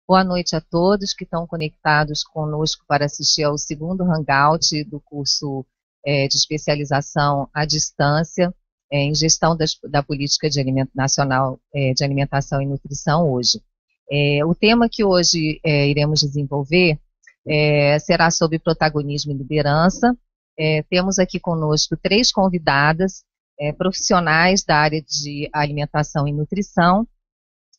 Boa noite a todos que estão conectados conosco para assistir ao segundo Hangout do curso de especialização à distância em gestão da política nacional de alimentação e nutrição hoje. O tema que hoje iremos desenvolver será sobre protagonismo e liderança. Temos aqui conosco 3 convidadas profissionais da área de alimentação e nutrição,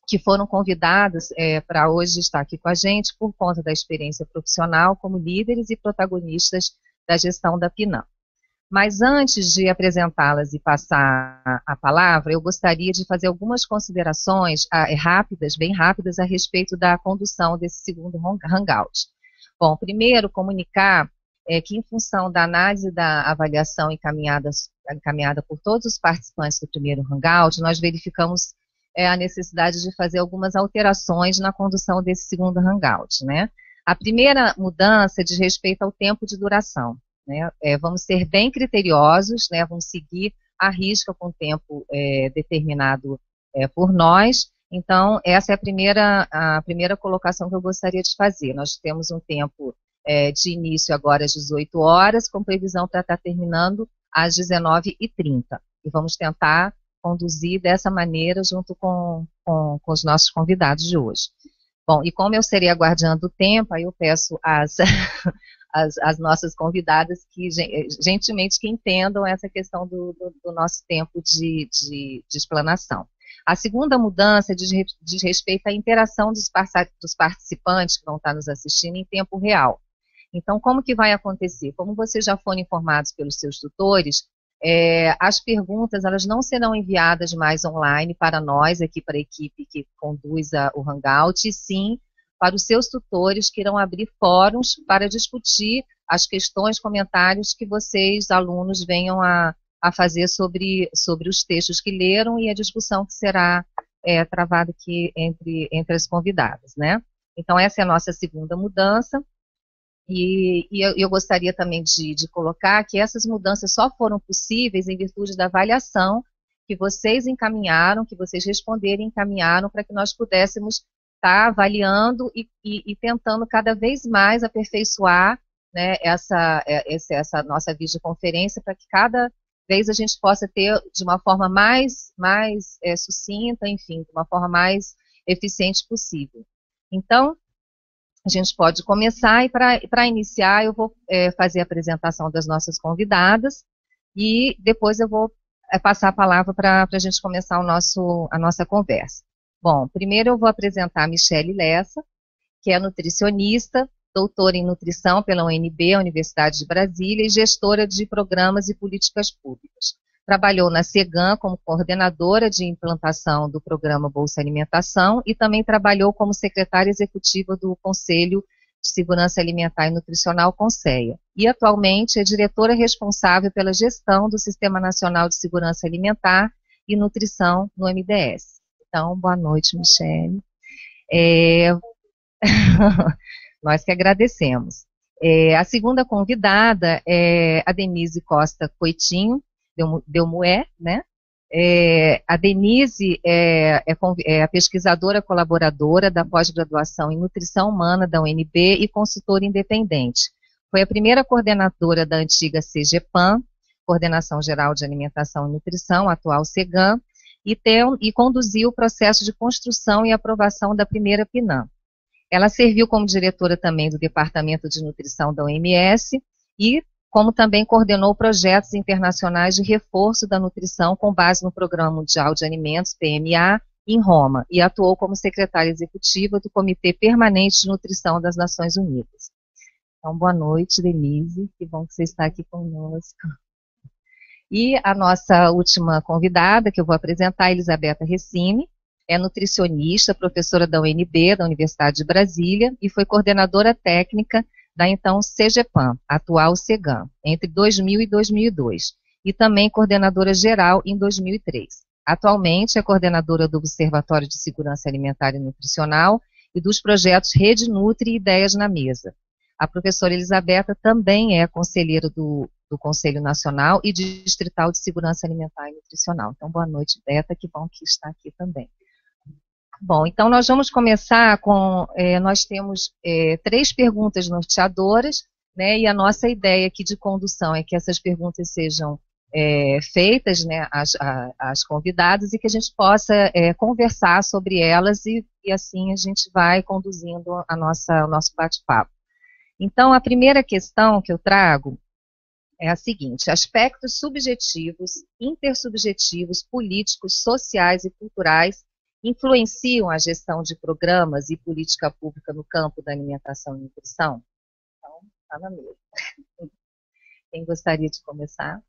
que foram convidadas para hoje estar aqui com a gente por conta da experiência profissional como líderes e protagonistas da gestão da PNAM. Mas antes de apresentá-las e passar a palavra, eu gostaria de fazer algumas considerações bem rápidas, a respeito da condução desse segundo Hangout. Bom, primeiro, comunicar que em função da análise da avaliação encaminhada por todos os participantes do primeiro Hangout, nós verificamos a necessidade de fazer algumas alterações na condução desse segundo Hangout, né? A primeira mudança diz respeito ao tempo de duração, né? Vamos ser bem criteriosos, né? Vamos seguir à risca com o tempo determinado por nós. Então, essa é a primeira colocação que eu gostaria de fazer. Nós temos um tempo de início agora às 18 horas, com previsão para estar terminando às 19h30. E vamos tentar conduzir dessa maneira junto com os nossos convidados de hoje. Bom, e como eu serei a guardiã do tempo, aí eu peço às nossas convidadas que, gentilmente, que entendam essa questão do nosso tempo de explanação. A segunda mudança diz respeito à interação dos participantes que vão estar nos assistindo em tempo real. Então, como que vai acontecer? Como vocês já foram informados pelos seus tutores, as perguntas, elas não serão enviadas mais online para nós, aqui para a equipe que conduz o Hangout, e sim para os seus tutores, que irão abrir fóruns para discutir as questões, comentários que vocês, alunos, venham a fazer sobre os textos que leram e a discussão que será travada aqui entre as convidadas, né? Então, essa é a nossa segunda mudança. E eu gostaria também de colocar que essas mudanças só foram possíveis em virtude da avaliação que vocês encaminharam, que vocês responderam e encaminharam, para que nós pudéssemos estar avaliando e tentando cada vez mais aperfeiçoar, né, essa nossa videoconferência, para que cada vez a gente possa ter de uma forma mais sucinta, enfim, de uma forma mais eficiente possível. Então, a gente pode começar, e para iniciar eu vou fazer a apresentação das nossas convidadas, e depois eu vou passar a palavra para a gente começar a nossa conversa. Bom, primeiro eu vou apresentar a Michele Lessa, que é nutricionista, doutora em nutrição pela UNB, a Universidade de Brasília, e gestora de programas e políticas públicas. Trabalhou na SEGAM como coordenadora de implantação do programa Bolsa Alimentação e também trabalhou como secretária executiva do Conselho de Segurança Alimentar e Nutricional, CONSEA. E atualmente é diretora responsável pela gestão do Sistema Nacional de Segurança Alimentar e Nutrição no MDS. Então, boa noite, Michele. Nós que agradecemos. A segunda convidada é a Denise Costa Coitinho, Delmué, né? A Denise é a pesquisadora colaboradora da pós-graduação em Nutrição Humana da UNB e consultora independente. Foi a primeira coordenadora da antiga CGPAM, Coordenação Geral de Alimentação e Nutrição, atual SEGAM, e conduziu o processo de construção e aprovação da primeira PNAM. Ela serviu como diretora também do Departamento de Nutrição da OMS e como também coordenou projetos internacionais de reforço da nutrição com base no Programa Mundial de Alimentos, PMA, em Roma, e atuou como secretária executiva do Comitê Permanente de Nutrição das Nações Unidas. Então, boa noite, Denise, que bom que você está aqui conosco. E a nossa última convidada, que eu vou apresentar, é Elisabetta Recine, é nutricionista, professora da UNB, da Universidade de Brasília, e foi coordenadora técnica da então CGPAM, atual SEGAM, entre 2000 e 2002, e também coordenadora geral em 2003. Atualmente é coordenadora do Observatório de Segurança Alimentar e Nutricional e dos projetos Rede Nutri e Ideias na Mesa. A professora Elisabetta também é conselheira do Conselho Nacional e Distrital de Segurança Alimentar e Nutricional. Então, boa noite, Beta, que bom que está aqui também. Bom, então nós vamos começar com, nós temos 3 perguntas norteadoras, né, e a nossa ideia aqui de condução é que essas perguntas sejam feitas, né, às convidadas e que a gente possa conversar sobre elas e assim a gente vai conduzindo o nosso bate-papo. Então, a primeira questão que eu trago é a seguinte: aspectos subjetivos, intersubjetivos, políticos, sociais e culturais influenciam a gestão de programas e política pública no campo da alimentação e nutrição? Então, está na mesa. Quem gostaria de começar?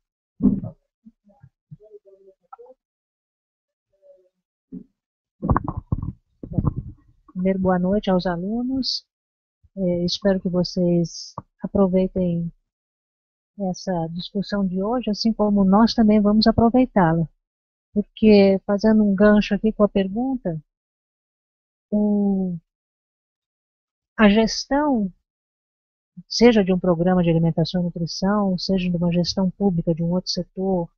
Primeiro, boa noite aos alunos. Espero que vocês aproveitem essa discussão de hoje, assim como nós também vamos aproveitá-la. Porque, fazendo um gancho aqui com a pergunta, a gestão, seja de um programa de alimentação e nutrição, seja de uma gestão pública de um outro setor,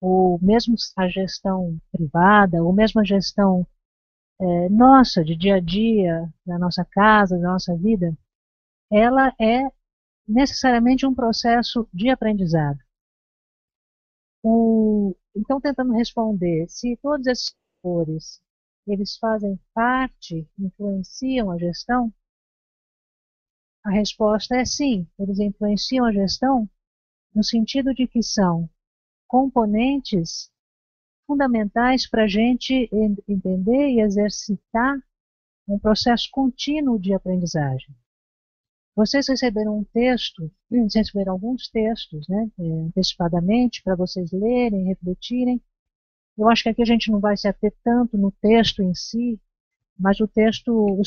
ou mesmo a gestão privada, ou mesmo a gestão nossa, de dia a dia, da nossa casa, da nossa vida, ela é necessariamente um processo de aprendizado. Então, tentando responder, se todos esses fatores, eles fazem parte, influenciam a gestão, a resposta é sim, eles influenciam a gestão no sentido de que são componentes fundamentais para a gente entender e exercitar um processo contínuo de aprendizagem. Vocês receberam um texto, receberam alguns textos, né, antecipadamente, para vocês lerem, refletirem. Eu acho que aqui a gente não vai se ater tanto no texto em si, mas os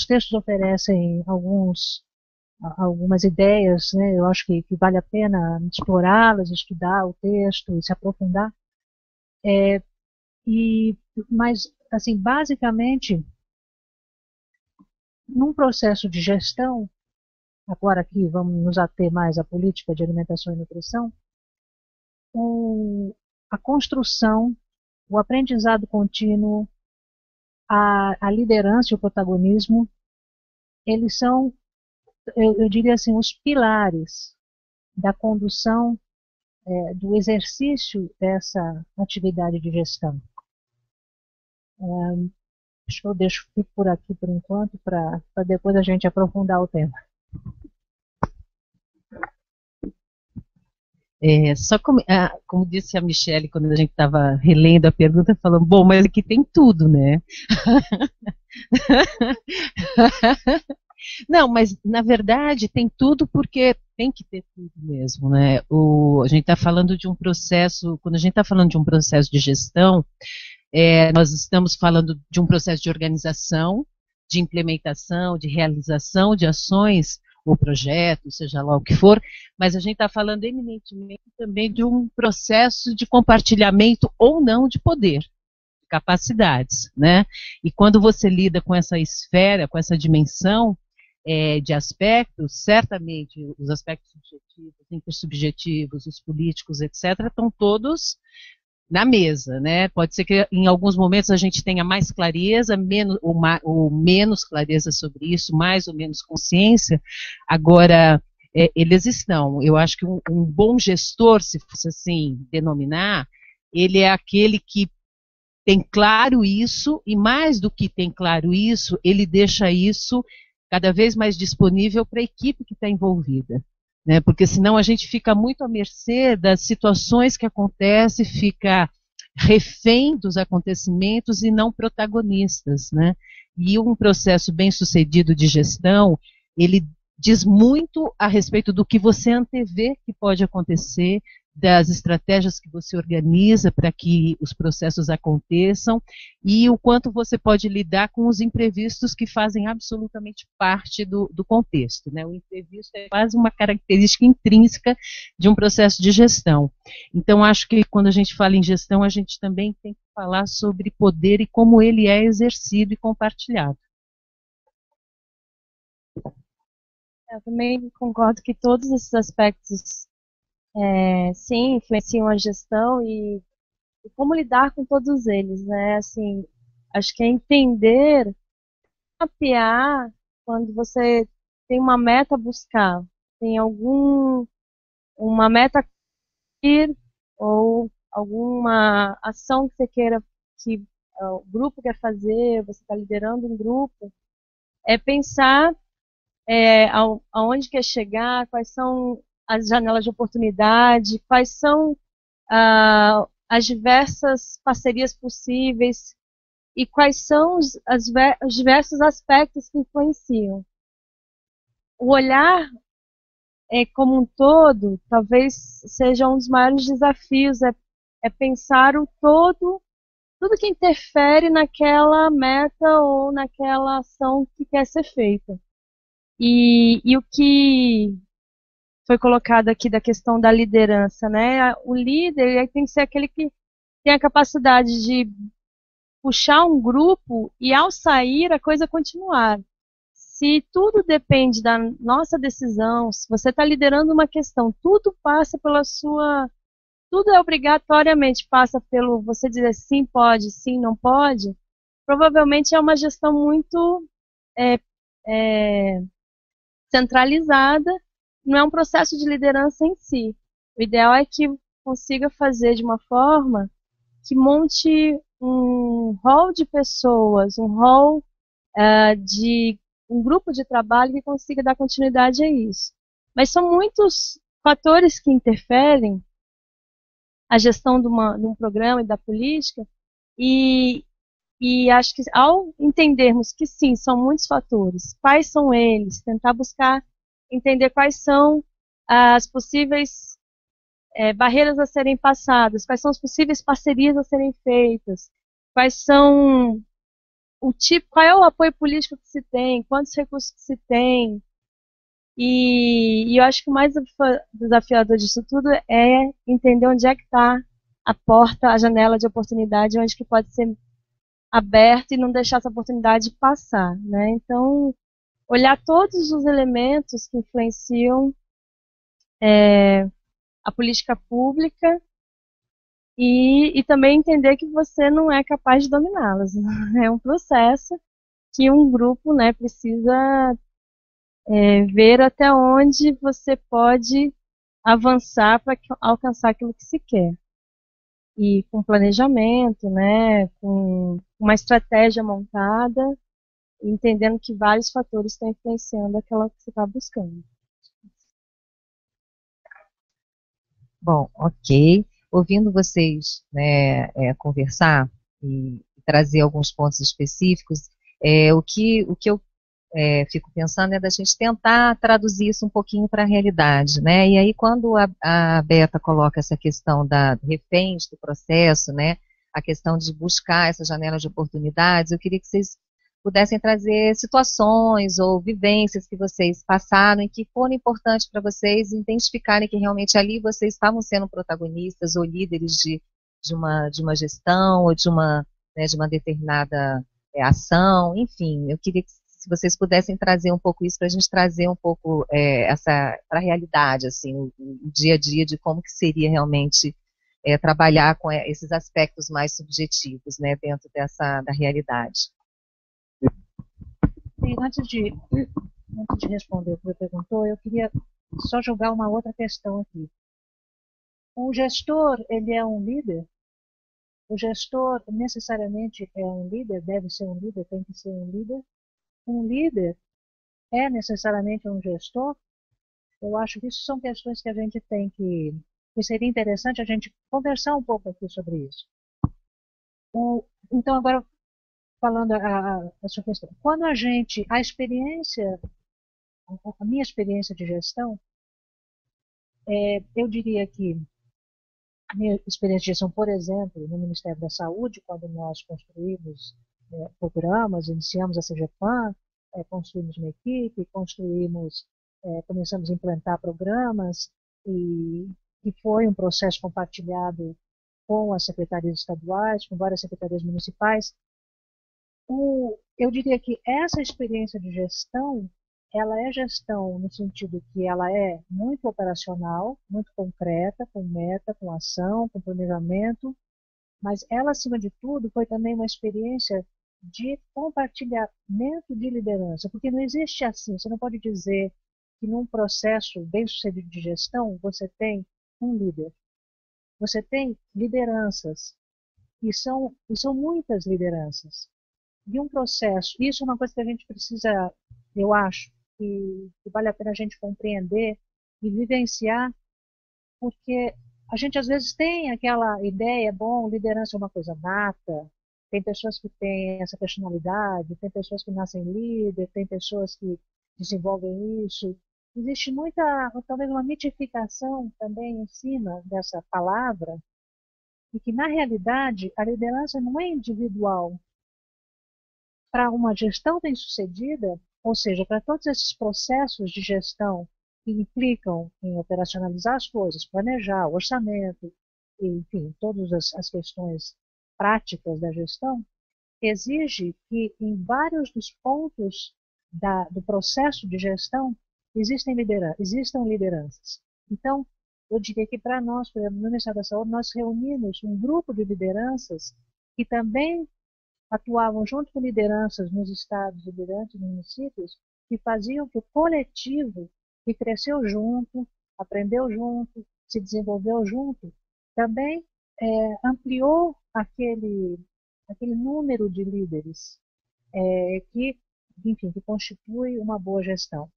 textos oferecem algumas ideias, né, eu acho que vale a pena explorá-las, estudar o texto e se aprofundar. Mas, assim, basicamente, num processo de gestão, agora aqui vamos nos ater mais à política de alimentação e nutrição, a construção, o aprendizado contínuo, a liderança e o protagonismo, eles são, eu diria assim, os pilares da condução, do exercício dessa atividade de gestão. Acho que eu fico por aqui por enquanto, para depois a gente aprofundar o tema. Só como disse a Michelle quando a gente estava relendo a pergunta, falando, bom, mas aqui tem tudo, né? Não, mas na verdade tem tudo porque tem que ter tudo mesmo, né? A gente está falando de um processo, quando a gente está falando de um processo de gestão, nós estamos falando de um processo de organização, de implementação, de realização de ações ou projetos, seja lá o que for, mas a gente está falando eminentemente também de um processo de compartilhamento ou não de poder, de capacidades, né? E quando você lida com essa esfera, com essa dimensão de aspectos, certamente os aspectos subjetivos, intersubjetivos, os políticos, etc., estão todos na mesa, né? Pode ser que em alguns momentos a gente tenha mais clareza, ou menos clareza sobre isso, mais ou menos consciência. Agora, eles estão. Eu acho que um bom gestor, se fosse assim denominar, ele é aquele que tem claro isso, e mais do que tem claro isso, ele deixa isso cada vez mais disponível para a equipe que está envolvida. Né, porque senão a gente fica muito à mercê das situações que acontecem, fica refém dos acontecimentos e não protagonistas, né? E um processo bem sucedido de gestão, ele diz muito a respeito do que você antevê que pode acontecer, das estratégias que você organiza para que os processos aconteçam e o quanto você pode lidar com os imprevistos que fazem absolutamente parte do contexto, né? O imprevisto é quase uma característica intrínseca de um processo de gestão. Então, acho que quando a gente fala em gestão, a gente também tem que falar sobre poder e como ele é exercido e compartilhado. Eu também concordo que todos esses aspectos sim, influenciam a gestão e como lidar com todos eles, né? Assim, Acho que é entender, mapear, quando você tem uma meta a buscar, tem uma meta a ir, ou alguma ação que você queira que o grupo quer fazer, você está liderando um grupo, é pensar aonde quer chegar, quais são as janelas de oportunidade, quais são as diversas parcerias possíveis e quais são os diversos aspectos que influenciam. O olhar como um todo, talvez seja um dos maiores desafios, é pensar o todo, tudo que interfere naquela meta ou naquela ação que quer ser feita. E o que foi colocado aqui da questão da liderança, né? O líder ele tem que ser aquele que tem a capacidade de puxar um grupo e ao sair a coisa continuar. Se tudo depende da nossa decisão, se você está liderando uma questão, tudo passa pela sua, tudo é obrigatoriamente passa pelo você dizer sim pode, sim não pode, provavelmente é uma gestão muito é, é, centralizada, não é um processo de liderança em si. O ideal é que consiga fazer de uma forma que monte um hall de pessoas, um hall de um grupo de trabalho que consiga dar continuidade a isso. Mas são muitos fatores que interferem a gestão de um programa e da política, e acho que ao entendermos que sim, são muitos fatores, quais são eles, tentar buscar entender quais são as possíveis barreiras a serem passadas, quais são as possíveis parcerias a serem feitas, quais são qual é o apoio político que se tem, quantos recursos que se tem. E eu acho que o mais desafiador disso tudo é entender onde é que está a porta, a janela de oportunidade, onde que pode ser aberta e não deixar essa oportunidade passar, né? Então, olhar todos os elementos que influenciam a política pública e também entender que você não é capaz de dominá-las. É um processo que um grupo, né, precisa ver até onde você pode avançar para alcançar aquilo que se quer. E com planejamento, né, com uma estratégia montada, entendendo que vários fatores estão influenciando aquela que você está buscando. Bom, ok. Ouvindo vocês, né, conversar e trazer alguns pontos específicos, o que eu fico pensando é da gente tentar traduzir isso um pouquinho para a realidade, né? E aí quando a Beta coloca essa questão da reféns do processo, né? A questão de buscar essa janela de oportunidades, eu queria que vocês pudessem trazer situações ou vivências que vocês passaram e que foram importantes para vocês identificarem que realmente ali vocês estavam sendo protagonistas ou líderes de uma gestão ou né, de uma determinada ação, enfim, eu queria que se vocês pudessem trazer um pouco isso para a gente trazer um pouco essa para a realidade, assim, o dia a dia de como que seria realmente trabalhar com esses aspectos mais subjetivos, né, dentro da realidade. E antes de responder o que você perguntou, eu queria só jogar uma outra questão aqui. O gestor, ele é um líder? O gestor necessariamente é um líder, deve ser um líder, tem que ser um líder? Um líder é necessariamente um gestor? Eu acho que isso são questões que a gente tem que seria interessante a gente conversar um pouco aqui sobre isso. Então, agora, falando a sua questão. Quando a minha experiência de gestão, eu diria que a minha experiência de gestão, por exemplo, no Ministério da Saúde, quando nós construímos programas, iniciamos a CGPAN, construímos uma equipe, começamos a implantar programas e foi um processo compartilhado com as secretarias estaduais, com várias secretarias municipais. Eu diria que essa experiência de gestão, ela é gestão no sentido que ela é muito operacional, muito concreta, com meta, com ação, com planejamento, mas ela, acima de tudo, foi também uma experiência de compartilhamento de liderança, porque não existe assim, você não pode dizer que num processo bem-sucedido de gestão você tem um líder. Você tem lideranças, e são muitas lideranças. De um processo, isso é uma coisa que a gente precisa, eu acho, que vale a pena a gente compreender e vivenciar, porque a gente às vezes tem aquela ideia, bom, liderança é uma coisa nata, tem pessoas que têm essa personalidade, tem pessoas que nascem líder, tem pessoas que desenvolvem isso. Existe muita, talvez uma mitificação também em cima dessa palavra, e que na realidade a liderança não é individual. Para uma gestão bem-sucedida, ou seja, para todos esses processos de gestão que implicam em operacionalizar as coisas, planejar, orçamento, enfim, todas as questões práticas da gestão, exige que em vários dos pontos do processo de gestão existam lideranças. Então, eu diria que para nós, por exemplo, no Ministério da Saúde, nós reunimos um grupo de lideranças que também atuavam junto com lideranças nos estados e durante os municípios, que faziam que o coletivo, que cresceu junto, aprendeu junto, se desenvolveu junto, também ampliou aquele número de líderes que, enfim, que constitui uma boa gestão.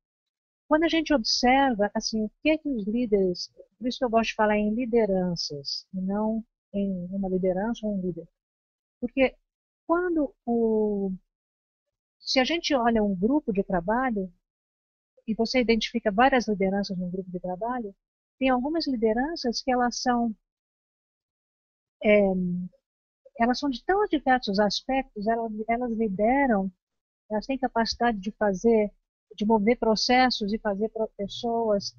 Quando a gente observa, assim, o que os líderes, por isso que eu gosto de falar em lideranças, e não em uma liderança ou um líder, porque se a gente olha um grupo de trabalho e você identifica várias lideranças num grupo de trabalho, tem algumas lideranças que elas são de tão diversos aspectos, elas lideram, elas têm capacidade de mover processos e fazer pessoas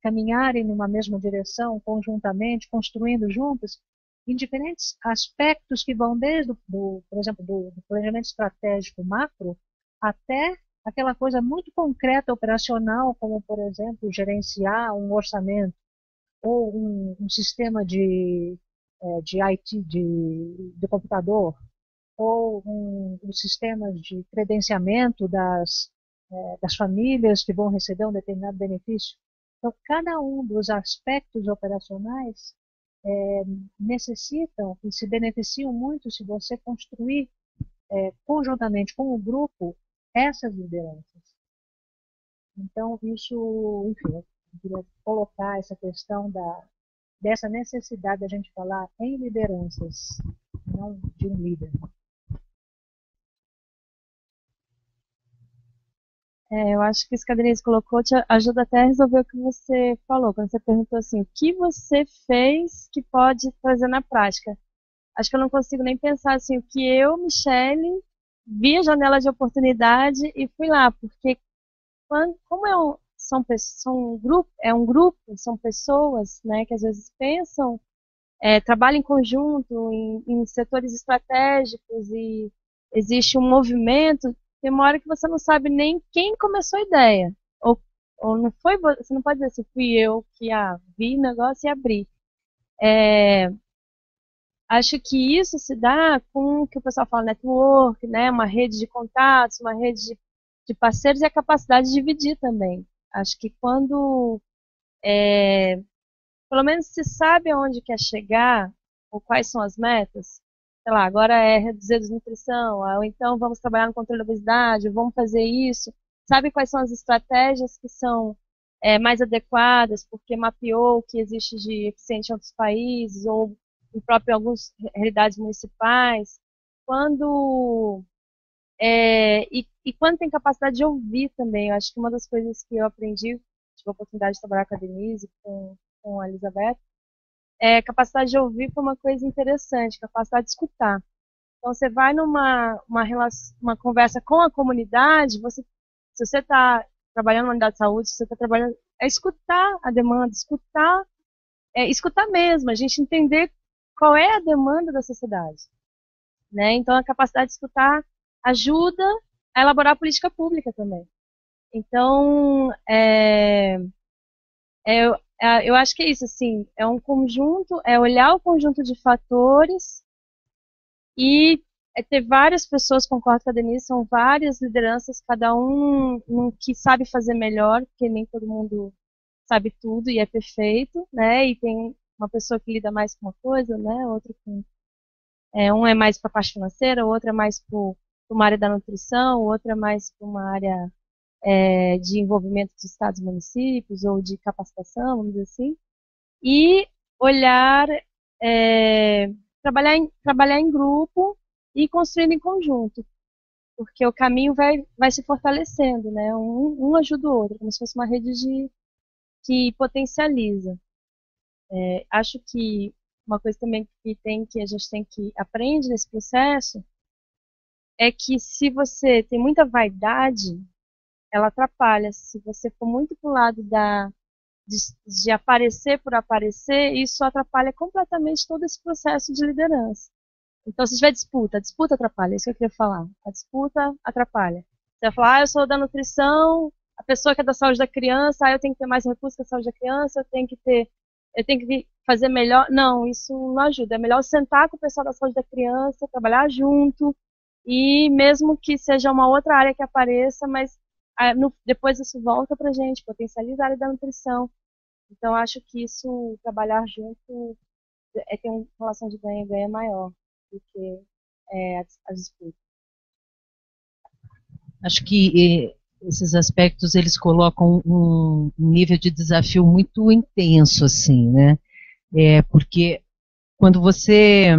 caminharem numa mesma direção, conjuntamente, construindo juntas, em diferentes aspectos que vão desde, por exemplo, do planejamento estratégico macro até aquela coisa muito concreta, operacional, como, por exemplo, gerenciar um orçamento ou um sistema de IT, de computador, ou um sistema de credenciamento das famílias que vão receber um determinado benefício. Então, cada um dos aspectos operacionais necessitam e se beneficiam muito se você construir conjuntamente com o grupo essas lideranças. Então, isso, enfim, eu queria colocar essa questão dessa necessidade da gente falar em lideranças, não de um líder. Eu acho que isso que a Denise colocou te ajuda até a resolver o que você falou, quando você perguntou assim, o que você fez que pode fazer na prática? Acho que eu não consigo nem pensar assim, o que eu, Michele, vi a janela de oportunidade e fui lá, porque como é um grupo, são pessoas, né, que às vezes pensam, trabalham em conjunto, em setores estratégicos e existe um movimento. Tem uma hora que você não sabe nem quem começou a ideia. Ou não foi, você não pode dizer assim, fui eu que vi o negócio e abri. Acho que isso se dá com o que o pessoal fala network, né? Uma rede de contatos, uma rede de parceiros e a capacidade de dividir também. Acho que quando, pelo menos se sabe aonde quer chegar, ou quais são as metas, sei lá, agora é reduzir a desnutrição, ou então vamos trabalhar no controle da obesidade, vamos fazer isso. Sabe quais são as estratégias que são mais adequadas, porque mapeou o que existe de eficiente em outros países, ou em próprio algumas realidades municipais. E quando tem capacidade de ouvir também, eu acho que uma das coisas que eu aprendi, tive a oportunidade de trabalhar com a Denise, com a Elizabeth, capacidade de ouvir foi uma coisa interessante, capacidade de escutar. Então, você vai uma conversa com a comunidade, se você está trabalhando na unidade de saúde, se você está trabalhando, escutar a demanda, escutar mesmo, a gente entender qual é a demanda da sociedade. Né? Então, a capacidade de escutar ajuda a elaborar a política pública também. Então, eu acho que é isso, assim, é um conjunto, olhar o conjunto de fatores e ter várias pessoas, concordo com a Denise, são várias lideranças, cada um que sabe fazer melhor, porque nem todo mundo sabe tudo e é perfeito, né? E tem uma pessoa que lida mais com uma coisa, né? Outra com um é mais para a parte financeira, o outro é mais para uma área da nutrição, o outro é mais para uma área de envolvimento de estados e municípios ou de capacitação, vamos dizer assim. E olhar, trabalhar em grupo e construindo em conjunto, porque o caminho vai se fortalecendo, né? Um ajuda o outro, como se fosse uma rede que potencializa. Acho que uma coisa também que a gente tem que aprender nesse processo é que se você tem muita vaidade, ela atrapalha. Se você for muito pro lado de aparecer por aparecer, isso atrapalha completamente todo esse processo de liderança. Então, se tiver disputa, a disputa atrapalha, é isso que eu queria falar. A disputa atrapalha. Você vai falar, eu sou da nutrição, a pessoa que é da saúde da criança, eu tenho que ter mais recursos que a saúde da criança, eu tenho que fazer melhor. Não, isso não ajuda. É melhor sentar com o pessoal da saúde da criança, trabalhar junto, e mesmo que seja uma outra área que apareça, mas depois isso volta pra gente, potencializa a área da nutrição. Então, acho que isso, trabalhar junto, tem uma relação de ganha-ganha maior do que a disputa. Acho que esses aspectos, eles colocam um nível de desafio muito intenso, assim, né? Porque quando você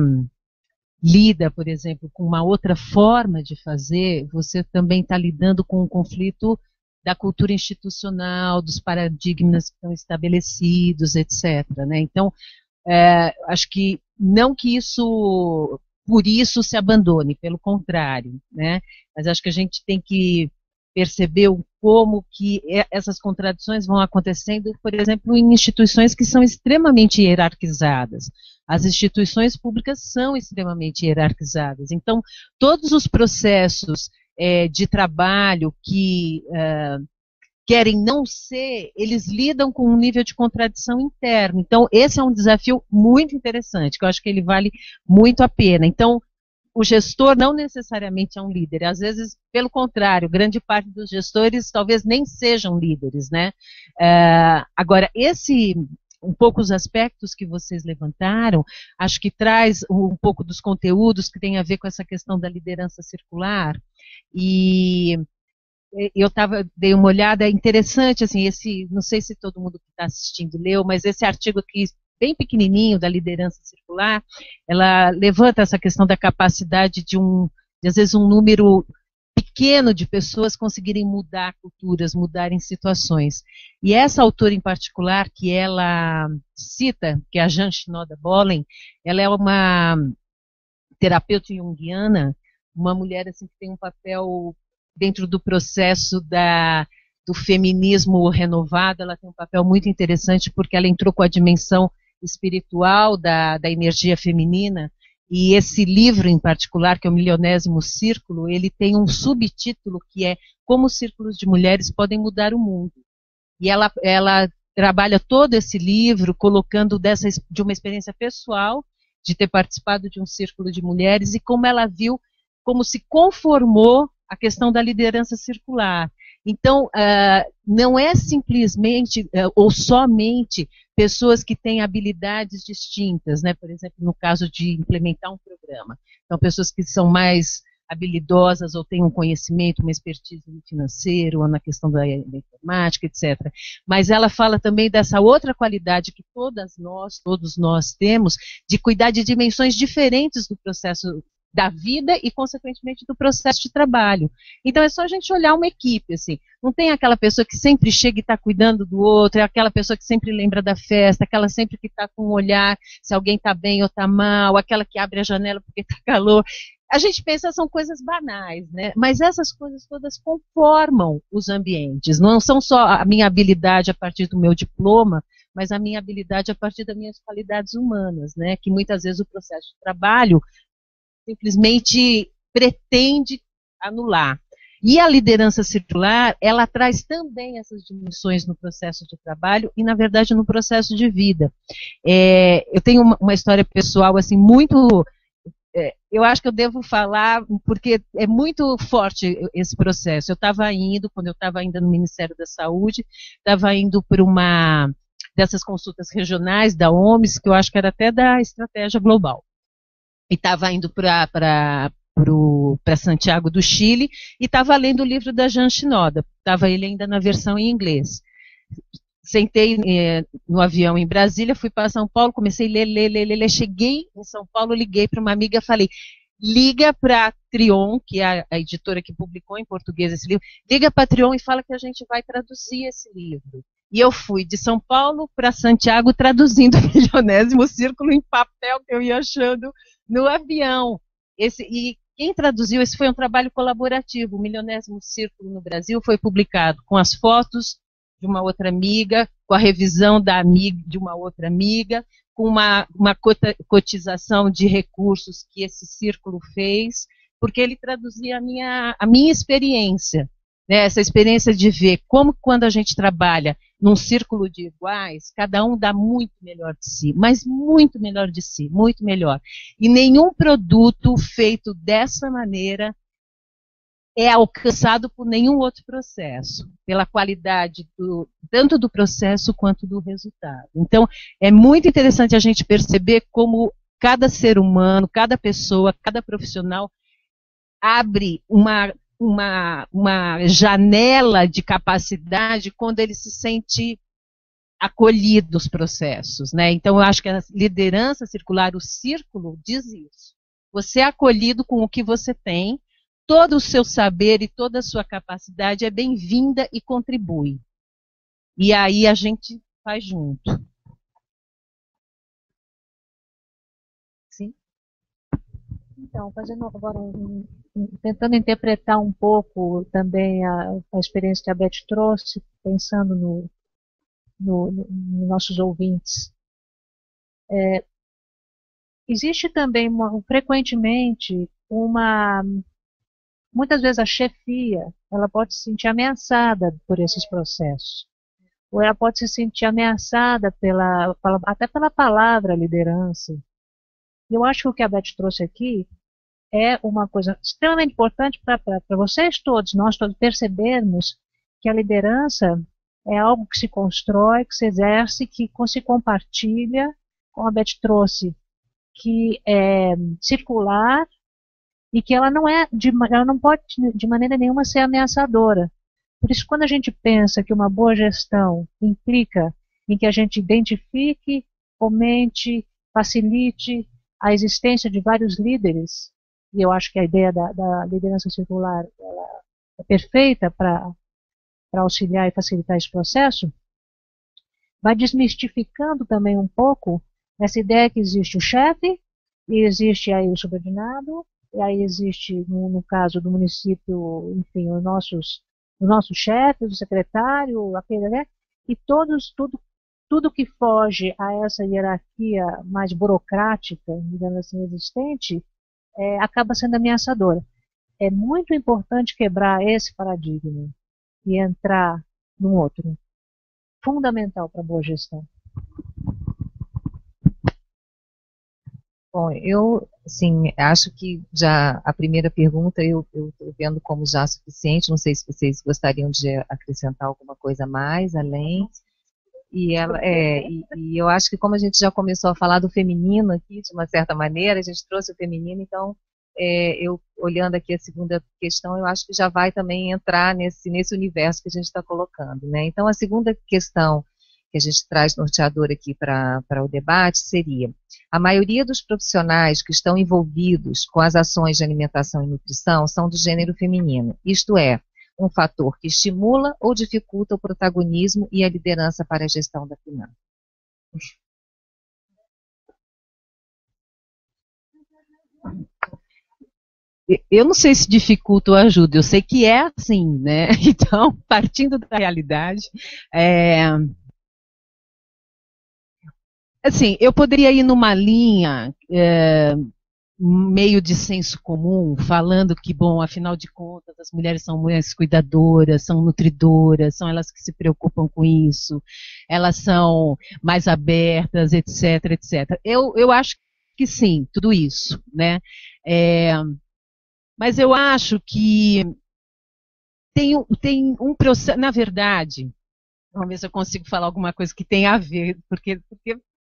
lida, por exemplo, com uma outra forma de fazer, você também está lidando com o conflito da cultura institucional, dos paradigmas que estão estabelecidos, etc., né? Então, acho que não que isso, por isso, se abandone, pelo contrário, né? Mas acho que a gente tem que perceber como que essas contradições vão acontecendo, por exemplo, em instituições que são extremamente hierarquizadas. As instituições públicas são extremamente hierarquizadas. Então, todos os processos de trabalho que querem não ser, eles lidam com um nível de contradição interno. Então, esse é um desafio muito interessante, que eu acho que ele vale muito a pena. Então, o gestor não necessariamente é um líder, às vezes, pelo contrário, grande parte dos gestores talvez nem sejam líderes, né? Agora, um pouco os aspectos que vocês levantaram, acho que traz um pouco dos conteúdos que tem a ver com essa questão da liderança circular, e eu dei uma olhada, é interessante, assim, não sei se todo mundo que está assistindo leu, mas esse artigo aqui, bem pequenininho, da liderança circular, ela levanta essa questão da capacidade de às vezes, um número pequeno de pessoas conseguirem mudar culturas, mudarem situações. E essa autora em particular, que ela cita, que é a Jan Shinoda-Bolen, ela é uma terapeuta junguiana, uma mulher assim, que tem um papel dentro do processo do feminismo renovado, ela tem um papel muito interessante, porque ela entrou com a dimensão espiritual da energia feminina, e esse livro em particular, que é o Milionésimo Círculo, ele tem um subtítulo que é Como os Círculos de Mulheres Podem Mudar o Mundo. E ela trabalha todo esse livro colocando de uma experiência pessoal, de ter participado de um círculo de mulheres, e como ela viu, como se conformou a questão da liderança circular. Então, não é simplesmente ou somente pessoas que têm habilidades distintas, né? Por exemplo, no caso de implementar um programa. Então, pessoas que são mais habilidosas ou têm um conhecimento, uma expertise no financeiro, ou na questão da informática, etc. Mas ela fala também dessa outra qualidade que todos nós temos, de cuidar de dimensões diferentes do processo da vida e, consequentemente, do processo de trabalho. Então, é só a gente olhar uma equipe, assim. Não tem aquela pessoa que sempre chega e está cuidando do outro, é aquela pessoa que sempre lembra da festa, aquela sempre que está com um olhar se alguém está bem ou está mal, aquela que abre a janela porque está calor. A gente pensa, são coisas banais, né? Mas essas coisas todas conformam os ambientes. Não são só a minha habilidade a partir do meu diploma, mas a minha habilidade a partir das minhas qualidades humanas, né? Que muitas vezes o processo de trabalho simplesmente pretende anular. E a liderança circular, ela traz também essas dimensões no processo de trabalho e, na verdade, no processo de vida. Eu tenho uma história pessoal, assim, muito eu acho que eu devo falar, porque é muito forte esse processo. Eu estava indo, quando eu estava ainda no Ministério da Saúde, estava indo para uma dessas consultas regionais da OMS, que eu acho que era até da Estratégia Global. E estava indo para Santiago do Chile, e estava lendo o livro da Jean Shinoda. Estava ele ainda na versão em inglês. Sentei no avião em Brasília, fui para São Paulo, comecei a ler. Cheguei em São Paulo, liguei para uma amiga, falei, liga para a Trion, que é a editora que publicou em português esse livro, liga para a Trion e fala que a gente vai traduzir esse livro. E eu fui de São Paulo para Santiago traduzindo o Milionésimo Círculo em papel que eu ia achando no avião. E quem traduziu, esse foi um trabalho colaborativo. O Milionésimo Círculo no Brasil foi publicado com as fotos de uma outra amiga, com a revisão da amiga, de uma outra amiga, com uma cotização de recursos que esse círculo fez, porque ele traduzia a minha experiência, né, essa experiência de ver como quando a gente trabalha num círculo de iguais, cada um dá muito melhor de si, mas muito melhor de si, muito melhor. E nenhum produto feito dessa maneira é alcançado por nenhum outro processo, pela qualidade tanto do processo quanto do resultado. Então, é muito interessante a gente perceber como cada ser humano, cada pessoa, cada profissional abre uma janela de capacidade quando ele se sente acolhido nos processos, né? Então, eu acho que a liderança circular, o círculo, diz isso. Você é acolhido com o que você tem, todo o seu saber e toda a sua capacidade é bem-vinda e contribui. E aí a gente faz junto. Sim. Então, fazendo agora tentando interpretar um pouco também a experiência que a Beth trouxe, pensando nos nossos ouvintes. Existe também, frequentemente, muitas vezes a chefia, ela pode se sentir ameaçada por esses processos. Ou ela pode se sentir ameaçada até pela palavra liderança. E eu acho que o que a Beth trouxe aqui é uma coisa extremamente importante para vocês todos, nós todos percebermos que a liderança é algo que se constrói, que se exerce, que se compartilha, como a Beth trouxe, que é circular, e que ela não pode de maneira nenhuma ser ameaçadora. Por isso, quando a gente pensa que uma boa gestão implica em que a gente identifique, fomente, facilite a existência de vários líderes, e eu acho que a ideia da liderança circular ela é perfeita para auxiliar e facilitar esse processo, vai desmistificando também um pouco essa ideia que existe o chefe, e existe aí o subordinado, e aí existe, no caso do município, enfim, os nossos chefes, o secretário, aquele, né? E tudo que foge a essa hierarquia mais burocrática, digamos assim, existente, acaba sendo ameaçadora. É muito importante quebrar esse paradigma e entrar num outro. Fundamental para a boa gestão. Bom, eu, assim, acho que já a primeira pergunta eu estou vendo como já suficiente, não sei se vocês gostariam de acrescentar alguma coisa a mais, além, e eu acho que como a gente já começou a falar do feminino aqui, de uma certa maneira, a gente trouxe o feminino, então, eu, olhando aqui a segunda questão, eu acho que já vai também entrar nesse universo que a gente está colocando, né? Então, a segunda questão que a gente traz norteador aqui para o debate seria: a maioria dos profissionais que estão envolvidos com as ações de alimentação e nutrição são do gênero feminino, isto é, um fator que estimula ou dificulta o protagonismo e a liderança para a gestão da finança. Eu não sei se dificulta ou ajuda, eu sei que é assim, né? Então, partindo da realidade, assim, eu poderia ir numa linha meio de senso comum, falando que, bom, afinal de contas, as mulheres são mulheres cuidadoras, são nutridoras, são elas que se preocupam com isso, elas são mais abertas, etc, etc. Eu acho que sim, tudo isso, né? Mas eu acho que tem um processo, na verdade, vamos ver se eu consigo falar alguma coisa que tem a ver, porque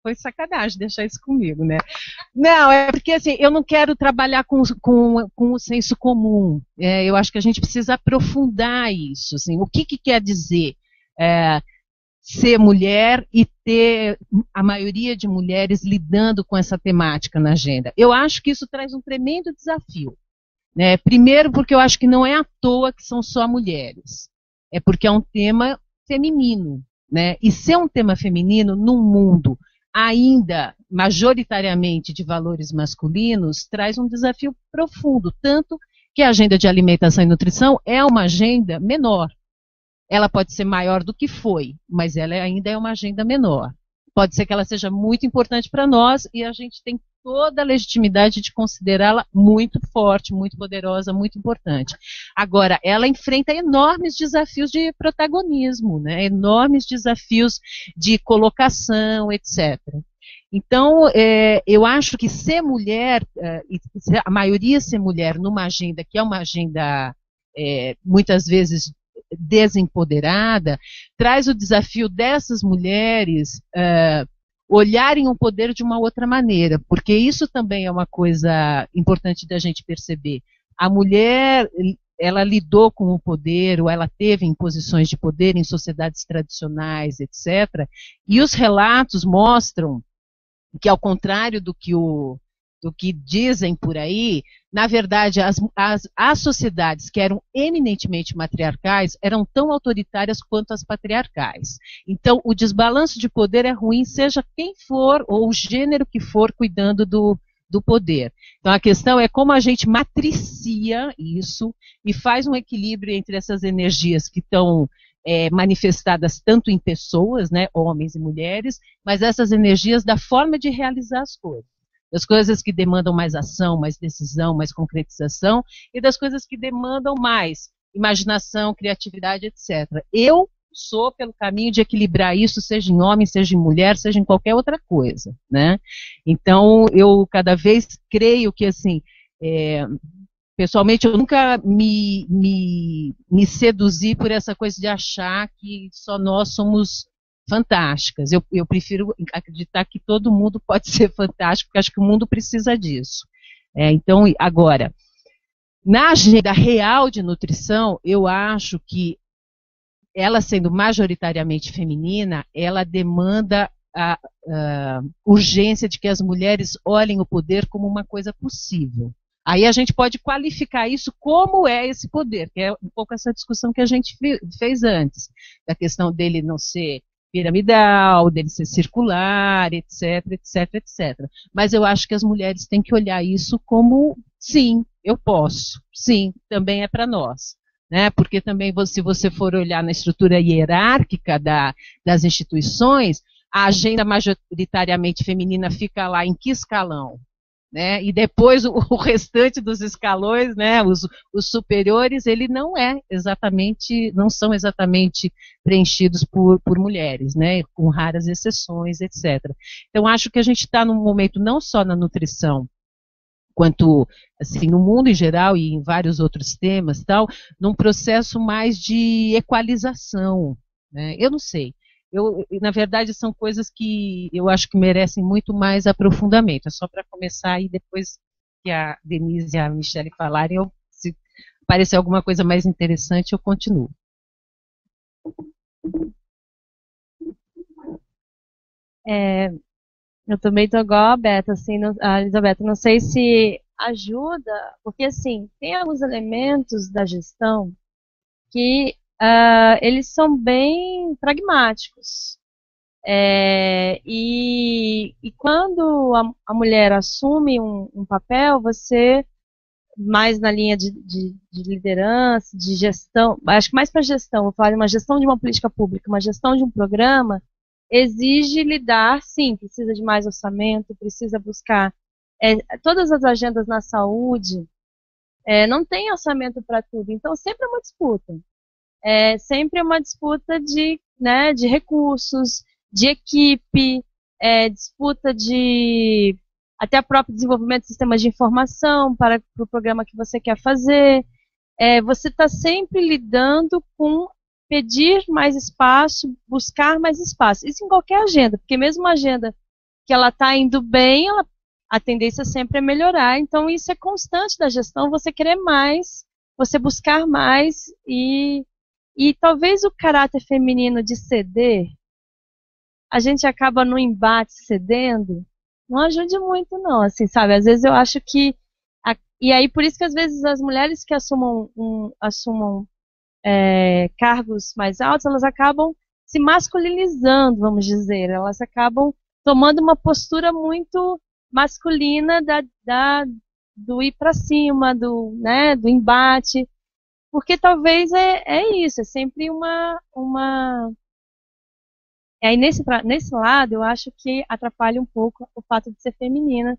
foi sacanagem deixar isso comigo, né? Não, é porque assim, eu não quero trabalhar com o senso comum. Eu acho que a gente precisa aprofundar isso. Assim, o que quer dizer ser mulher e ter a maioria de mulheres lidando com essa temática na agenda? Eu acho que isso traz um tremendo desafio. Né? Primeiro, porque eu acho que não é à toa que são só mulheres. É porque é um tema feminino. Né? E ser um tema feminino num mundo ainda majoritariamente de valores masculinos traz um desafio profundo. Tanto que a agenda de alimentação e nutrição é uma agenda menor. Ela pode ser maior do que foi, mas ela ainda é uma agenda menor. Pode ser que ela seja muito importante para nós e a gente tem toda a legitimidade de considerá-la muito forte, muito poderosa, muito importante. Agora, ela enfrenta enormes desafios de protagonismo, né? Enormes desafios de colocação, etc. Então, eu acho que ser mulher, a maioria ser mulher numa agenda que é uma agenda muitas vezes desempoderada, traz o desafio dessas mulheres olharem o poder de uma outra maneira, porque isso também é uma coisa importante da gente perceber. A mulher, ela lidou com o poder, ou ela teve em posições de poder em sociedades tradicionais, etc., e os relatos mostram que, ao contrário do que dizem por aí, na verdade, as sociedades que eram eminentemente matriarcais eram tão autoritárias quanto as patriarcais. Então, o desbalanço de poder é ruim, seja quem for, ou o gênero que for, cuidando do poder. Então, a questão é como a gente matricia isso e faz um equilíbrio entre essas energias que estão manifestadas tanto em pessoas, né, homens e mulheres, mas essas energias da forma de realizar as coisas. Das coisas que demandam mais ação, mais decisão, mais concretização, e das coisas que demandam mais imaginação, criatividade, etc. Eu sou pelo caminho de equilibrar isso, seja em homem, seja em mulher, seja em qualquer outra coisa, né? Então, eu cada vez creio que, assim, pessoalmente, eu nunca me seduzi por essa coisa de achar que só nós somos fantásticas. Eu prefiro acreditar que todo mundo pode ser fantástico, porque acho que o mundo precisa disso. Então, agora, na agenda real de nutrição, eu acho que ela sendo majoritariamente feminina, ela demanda a urgência de que as mulheres olhem o poder como uma coisa possível. Aí a gente pode qualificar isso como é esse poder, que é um pouco essa discussão que a gente fez antes, da questão dele não ser piramidal, dele ser circular, etc, etc, etc. Mas eu acho que as mulheres têm que olhar isso como, sim, eu posso, sim, também é para nós. Né? Porque também, se você for olhar na estrutura hierárquica das instituições, a agenda majoritariamente feminina fica lá em que escalão? Né? E depois o restante dos escalões, né, os superiores, ele não são exatamente preenchidos por mulheres, né, com raras exceções, etc. Então, acho que a gente está num momento, não só na nutrição, quanto assim, no mundo em geral e em vários outros temas, tal, num processo mais de equalização. Né? Eu não sei. Na verdade, são coisas que eu acho que merecem muito mais aprofundamento. É só para começar e depois que a Denise e a Michele falarem, se aparecer alguma coisa mais interessante, eu continuo. Eu também tô igual a Beta, assim, a Elizabeth, não sei se ajuda, porque assim, tem alguns elementos da gestão que eles são bem pragmáticos. E quando a mulher assume um papel, você, mais na linha de liderança, de gestão, acho que mais para gestão, vou falar de uma gestão de uma política pública, uma gestão de um programa, exige lidar, sim, precisa de mais orçamento, precisa buscar todas as agendas na saúde, não tem orçamento para tudo, então sempre é uma disputa. Sempre é uma disputa de recursos, de equipe, disputa de até o próprio desenvolvimento de sistemas de informação para o programa que você quer fazer. Você está sempre lidando com pedir mais espaço, buscar mais espaço. Isso em qualquer agenda, porque mesmo uma agenda que ela está indo bem, a tendência sempre é melhorar. Então, isso é constante da gestão, você querer mais, você buscar mais, e talvez o caráter feminino de ceder, a gente acaba no embate cedendo, não ajude muito não, assim, sabe? Às vezes eu acho que, e aí por isso que às vezes as mulheres que assumam cargos mais altos, elas acabam se masculinizando, vamos dizer, elas acabam tomando uma postura muito masculina do ir para cima, do embate, porque talvez isso, é sempre aí nesse lado eu acho que atrapalha um pouco o fato de ser feminina,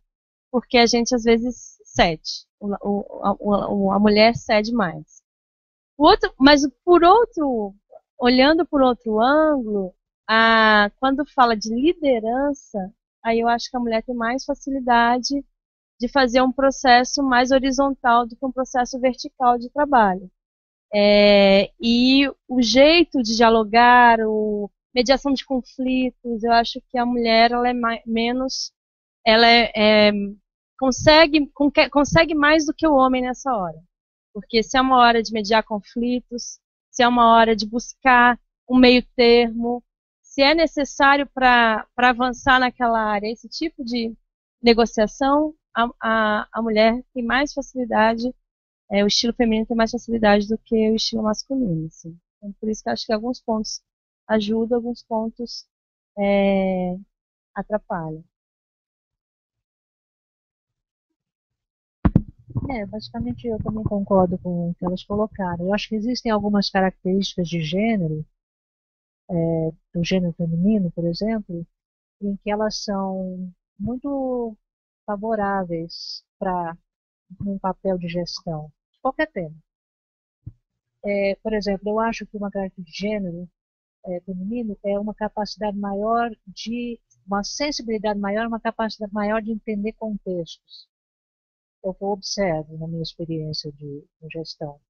porque a gente às vezes cede, a mulher cede mais. Mas olhando por outro ângulo, quando fala de liderança, aí eu acho que a mulher tem mais facilidade de fazer um processo mais horizontal do que um processo vertical de trabalho. E o jeito de dialogar, mediação de conflitos, eu acho que a mulher ela é menos, ela consegue mais do que o homem nessa hora. Porque se é uma hora de mediar conflitos, se é uma hora de buscar um meio termo, se é necessário para avançar naquela área, esse tipo de negociação, a mulher tem mais facilidade, o estilo feminino tem mais facilidade do que o estilo masculino. Assim. Então, por isso que eu acho que alguns pontos ajudam, alguns pontos atrapalham. Basicamente eu também concordo com o que elas colocaram. Eu acho que existem algumas características de gênero, do gênero feminino, por exemplo, em que elas são muito favoráveis para um papel de gestão, de qualquer tema. Por exemplo, eu acho que uma característica de gênero feminino é uma capacidade maior uma sensibilidade maior, uma capacidade maior de entender contextos. Eu observo na minha experiência de gestão.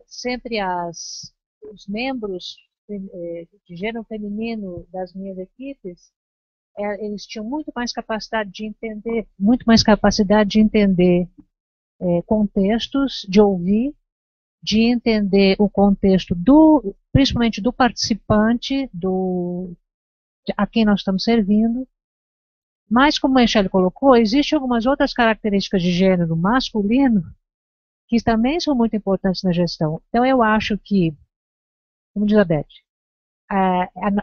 Sempre os membros de gênero feminino das minhas equipes, eles tinham muito mais capacidade de entender contextos, de ouvir, de entender o contexto principalmente do participante, a quem nós estamos servindo. Mas, como a Michelle colocou, existem algumas outras características de gênero masculino que também são muito importantes na gestão. Então, eu acho que, como diz a Beth,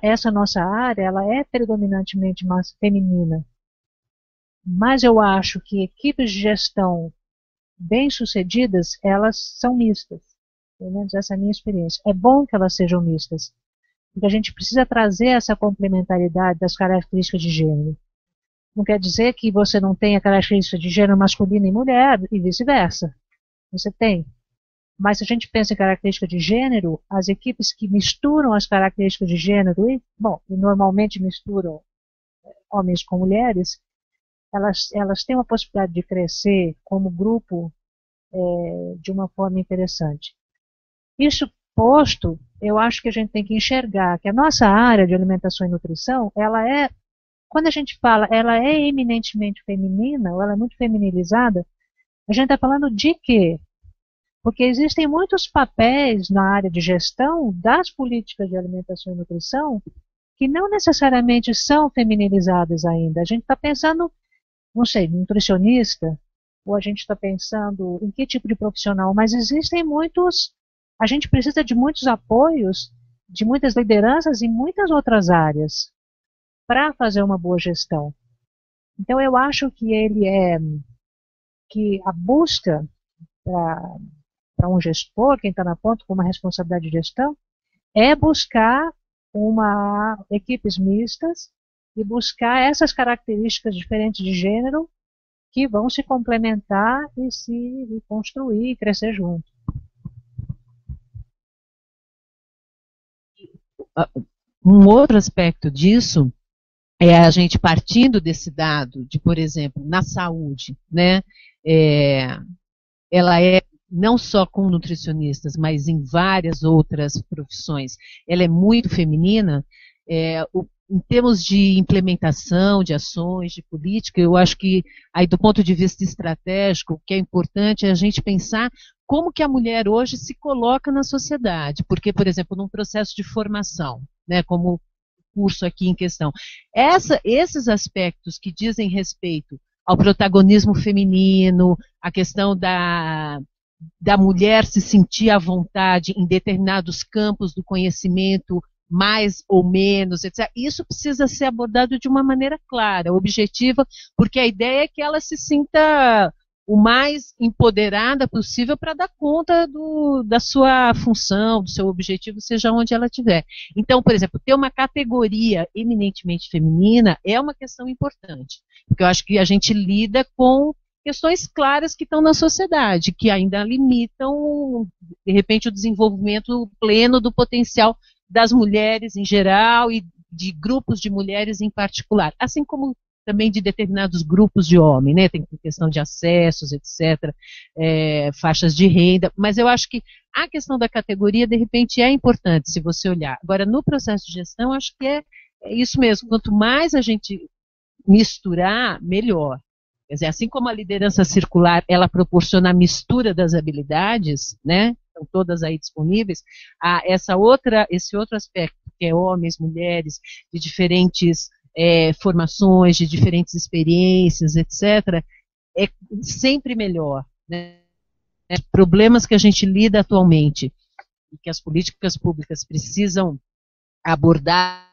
essa nossa área ela é predominantemente feminina. Mas eu acho que equipes de gestão bem-sucedidas, elas são mistas. Pelo menos essa é a minha experiência. É bom que elas sejam mistas, porque a gente precisa trazer essa complementaridade das características de gênero. Não quer dizer que você não tenha características de gênero masculino e mulher, e vice-versa. Você tem. Mas se a gente pensa em características de gênero, as equipes que misturam as características de gênero, e normalmente misturam homens com mulheres, elas têm uma possibilidade de crescer como grupo de uma forma interessante. Isso posto, eu acho que a gente tem que enxergar que a nossa área de alimentação e nutrição, quando a gente fala, ela é eminentemente feminina, ou ela é muito feminilizada, a gente está falando de quê? Porque existem muitos papéis na área de gestão das políticas de alimentação e nutrição que não necessariamente são feminilizadas ainda. A gente está pensando, não sei, nutricionista, ou a gente está pensando em que tipo de profissional, mas existem a gente precisa de muitos apoios, de muitas lideranças em muitas outras áreas para fazer uma boa gestão. Então eu acho que a busca para um gestor, quem está na ponta com uma responsabilidade de gestão, é buscar equipes mistas e buscar essas características diferentes de gênero que vão se complementar e se construir e crescer junto. Um outro aspecto disso a gente partindo desse dado de, por exemplo, na saúde, né, ela é não só com nutricionistas, mas em várias outras profissões, ela é muito feminina, em termos de implementação de ações, de política, eu acho que, aí do ponto de vista estratégico, o que é importante é a gente pensar como que a mulher hoje se coloca na sociedade, porque, por exemplo, num processo de formação, né, como o curso aqui em questão, esses aspectos que dizem respeito ao protagonismo feminino, a questão da mulher se sentir à vontade em determinados campos do conhecimento, mais ou menos, etc. Isso precisa ser abordado de uma maneira clara, objetiva, porque a ideia é que ela se sinta o mais empoderada possível para dar conta da sua função, do seu objetivo, seja onde ela estiver. Então, por exemplo, ter uma categoria eminentemente feminina é uma questão importante, porque eu acho que a gente lida com questões claras que estão na sociedade, que ainda limitam, de repente, o desenvolvimento pleno do potencial das mulheres em geral e de grupos de mulheres em particular, assim como também de determinados grupos de homens, né? Tem questão de acessos, etc., faixas de renda, mas eu acho que a questão da categoria, de repente, é importante, se você olhar. Agora, no processo de gestão, acho que é isso mesmo, quanto mais a gente misturar, melhor. Quer dizer, assim como a liderança circular, ela proporciona a mistura das habilidades, né? Estão todas aí disponíveis, esse outro aspecto, que é homens, mulheres, de diferentes formações, de diferentes experiências, etc., é sempre melhor, né? Problemas que a gente lida atualmente e que as políticas públicas precisam abordar,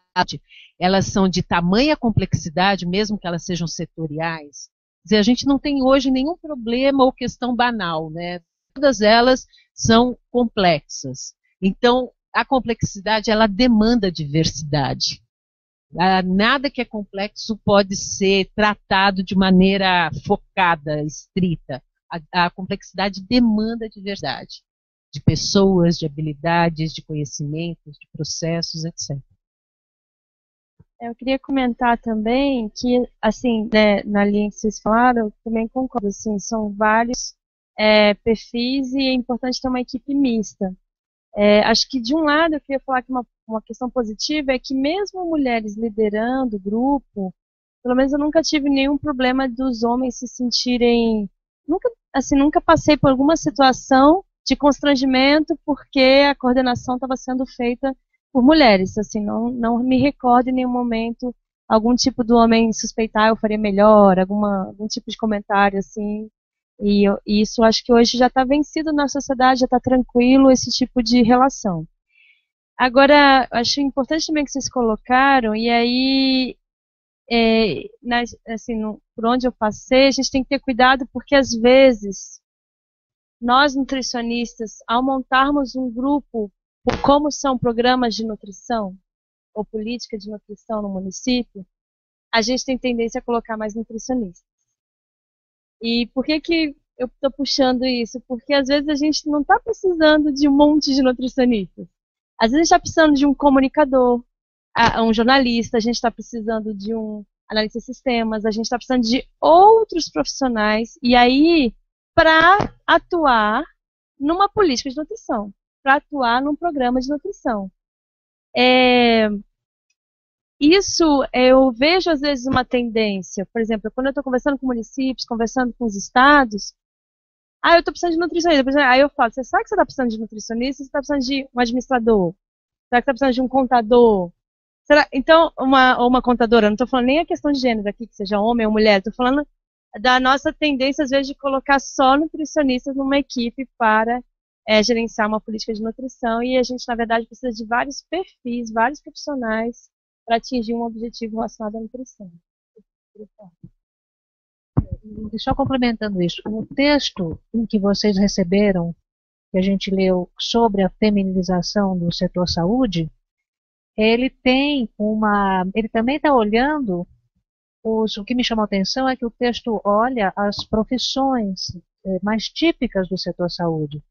elas são de tamanha complexidade, mesmo que elas sejam setoriais. Quer dizer, a gente não tem hoje nenhum problema ou questão banal, né? Todas elas são complexas. Então, a complexidade, ela demanda diversidade. Nada que é complexo pode ser tratado de maneira focada, estrita. A complexidade demanda diversidade, de pessoas, de habilidades, de conhecimentos, de processos, etc. Eu queria comentar também que, assim, né, na linha que vocês falaram, eu também concordo, assim, são vários perfis e é importante ter uma equipe mista. Acho que, de um lado, eu queria falar que uma questão positiva é que mesmo mulheres liderando o grupo, pelo menos eu nunca tive nenhum problema dos homens se sentirem... Nunca passei por alguma situação de constrangimento porque a coordenação estava sendo feita por mulheres. Assim, não me recordo em nenhum momento algum tipo do homem suspeitar eu faria melhor, algum tipo de comentário assim. E isso acho que hoje já está vencido na sociedade, já está tranquilo esse tipo de relação. Agora, acho importante também que vocês colocaram, e aí, por onde eu passei, a gente tem que ter cuidado, porque às vezes, nós nutricionistas, ao montarmos um grupo, por como são programas de nutrição, ou política de nutrição no município, a gente tem tendência a colocar mais nutricionistas. E por que eu estou puxando isso? Porque às vezes a gente não está precisando de um monte de nutricionistas. Às vezes a gente está precisando de um comunicador, um jornalista, a gente está precisando de um analista de sistemas, a gente está precisando de outros profissionais, e aí, para atuar numa política de nutrição, para atuar num programa de nutrição. Isso, eu vejo às vezes uma tendência, por exemplo, quando eu estou conversando com municípios, conversando com os estados, eu estou precisando de nutricionista, aí eu falo, você sabe que você está precisando de nutricionista, você está precisando de um administrador, será que está precisando de um contador? Então, uma contadora, não estou falando nem a questão de gênero aqui, que seja homem ou mulher, estou falando da nossa tendência, às vezes, de colocar só nutricionistas numa equipe para gerenciar uma política de nutrição, e a gente, na verdade, precisa de vários perfis, vários profissionais para atingir um objetivo relacionado à nutrição. Só complementando isso, o texto que vocês receberam, que a gente leu sobre a feminização do setor saúde, ele também está olhando, o que me chamou a atenção é que o texto olha as profissões mais típicas do setor saúde.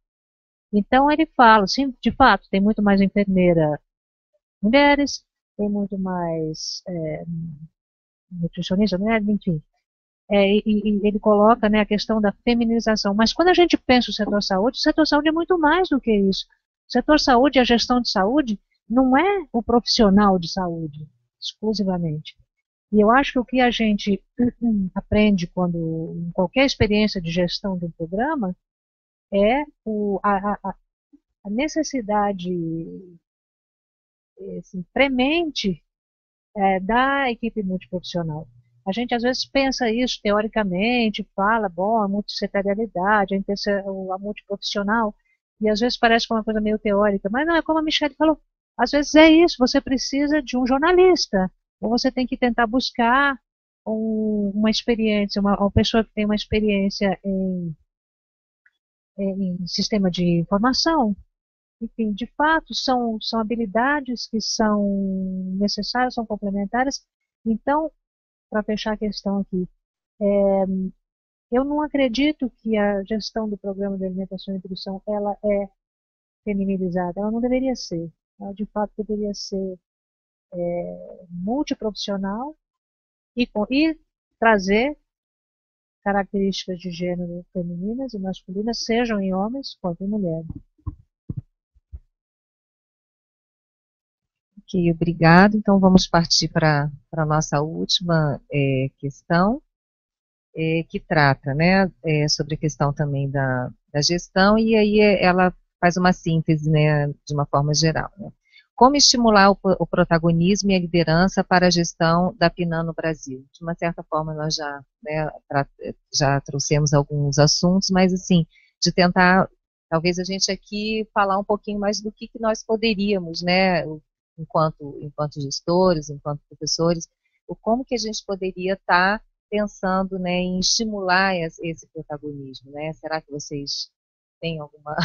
Então ele fala, sim, de fato, tem muito mais enfermeira mulheres, tem muito mais nutricionista, né? Enfim. E ele coloca, né, a questão da feminização. Mas quando a gente pensa o setor saúde é muito mais do que isso. O setor saúde e a gestão de saúde não é o profissional de saúde, exclusivamente. E eu acho que o que a gente aprende em qualquer experiência de gestão de um programa é a necessidade assim, premente da equipe multiprofissional. A gente às vezes pensa isso teoricamente, fala, bom, a multissetorialidade, a multiprofissional, e às vezes parece que é uma coisa meio teórica, mas não, é como a Michelle falou, às vezes é isso, você precisa de um jornalista, ou você tem que tentar buscar uma experiência, uma pessoa que tem uma experiência em sistema de informação. Enfim, de fato, são habilidades que são necessárias, são complementares. Então, para fechar a questão aqui, eu não acredito que a gestão do programa de alimentação e nutrição ela é feminilizada. Ela não deveria ser. Ela, de fato, deveria ser multiprofissional e trazer características de gênero femininas e masculinas, sejam em homens quanto em mulheres. Ok, obrigado. Então vamos partir para a nossa última questão, que trata, né, sobre a questão também da gestão, e aí ela faz uma síntese, né, de uma forma geral. Né? Como estimular o protagonismo e a liderança para a gestão da PNAM no Brasil? De uma certa forma nós já trouxemos alguns assuntos, mas assim, de tentar, talvez a gente aqui falar um pouquinho mais do que nós poderíamos, né, enquanto gestores, enquanto professores, como que a gente poderia estar pensando, né, em estimular esse protagonismo, né? Será que vocês têm alguma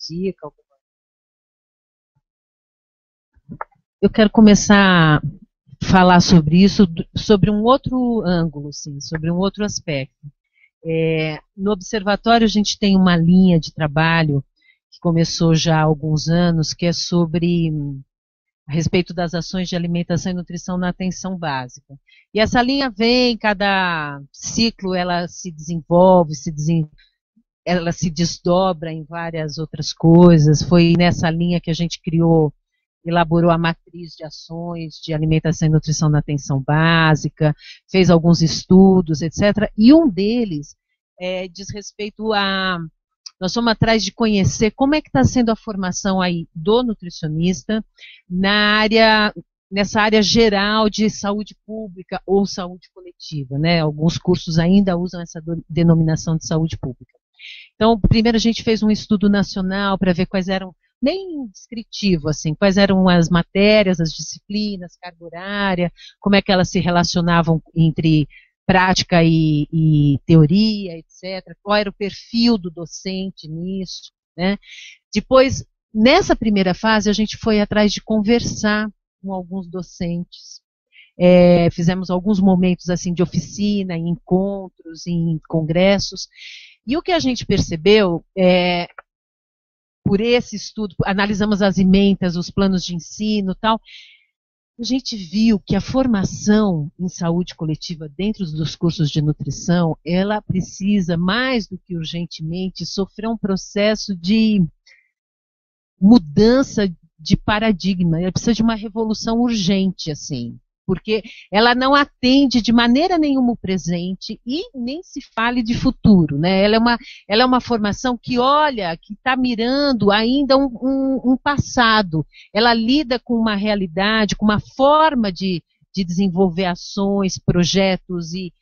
dica? Eu quero começar a falar sobre isso, sobre um outro ângulo, sim, sobre um outro aspecto. No Observatório a gente tem uma linha de trabalho que começou já há alguns anos, que é sobre a respeito das ações de alimentação e nutrição na atenção básica. E essa linha vem, cada ciclo ela se desenvolve, ela se desdobra em várias outras coisas. Foi nessa linha que a gente elaborou a matriz de ações de alimentação e nutrição na atenção básica, fez alguns estudos, etc. E um deles diz respeito a... Nós fomos atrás de conhecer como é que está sendo a formação aí do nutricionista nessa área geral de saúde pública ou saúde coletiva, né? Alguns cursos ainda usam essa denominação de saúde pública. Então, primeiro a gente fez um estudo nacional para ver quais eram, nem descritivo, assim, quais eram as matérias, as disciplinas, carga horária, como é que elas se relacionavam entre prática e teoria, etc. Qual era o perfil do docente nisso, né? Depois, nessa primeira fase, a gente foi atrás de conversar com alguns docentes. Fizemos alguns momentos assim de oficina, em encontros, em congressos. E o que a gente percebeu, por esse estudo, analisamos as ementas, os planos de ensino e tal, a gente viu que a formação em saúde coletiva dentro dos cursos de nutrição, ela precisa, mais do que urgentemente, sofrer um processo de mudança de paradigma. Ela precisa de uma revolução urgente, assim, porque ela não atende de maneira nenhuma o presente e nem se fale de futuro, né? Ela é uma formação que olha, que está mirando ainda um passado. Ela lida com uma realidade, com uma forma de desenvolver ações, projetos e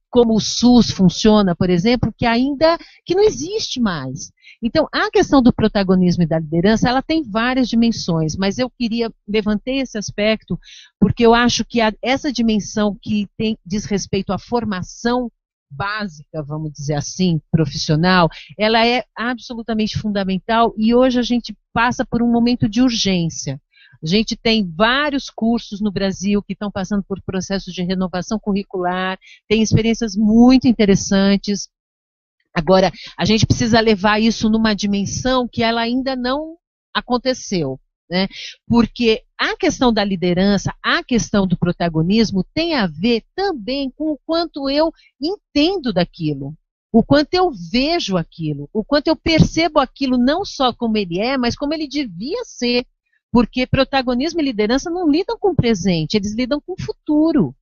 como o SUS funciona, por exemplo, que não existe mais. Então, a questão do protagonismo e da liderança, ela tem várias dimensões, mas eu levantei esse aspecto porque eu acho que essa dimensão que diz respeito à formação básica, vamos dizer assim, profissional, ela é absolutamente fundamental e hoje a gente passa por um momento de urgência. A gente tem vários cursos no Brasil que estão passando por processos de renovação curricular, tem experiências muito interessantes. Agora, a gente precisa levar isso numa dimensão que ela ainda não aconteceu, né? Porque a questão da liderança, a questão do protagonismo tem a ver também com o quanto eu entendo daquilo, o quanto eu vejo aquilo, o quanto eu percebo aquilo não só como ele é, mas como ele devia ser. Porque protagonismo e liderança não lidam com o presente, eles lidam com o futuro.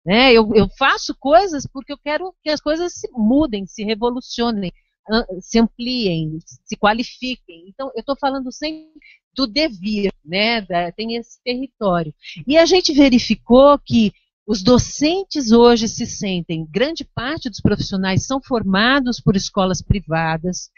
Né? Eu faço coisas porque eu quero que as coisas se mudem, se revolucionem, se ampliem, se qualifiquem. Então, eu estou falando sempre do devir, né? Tem esse território. E a gente verificou que os docentes hoje se sentem, grande parte dos profissionais são formados por escolas privadas,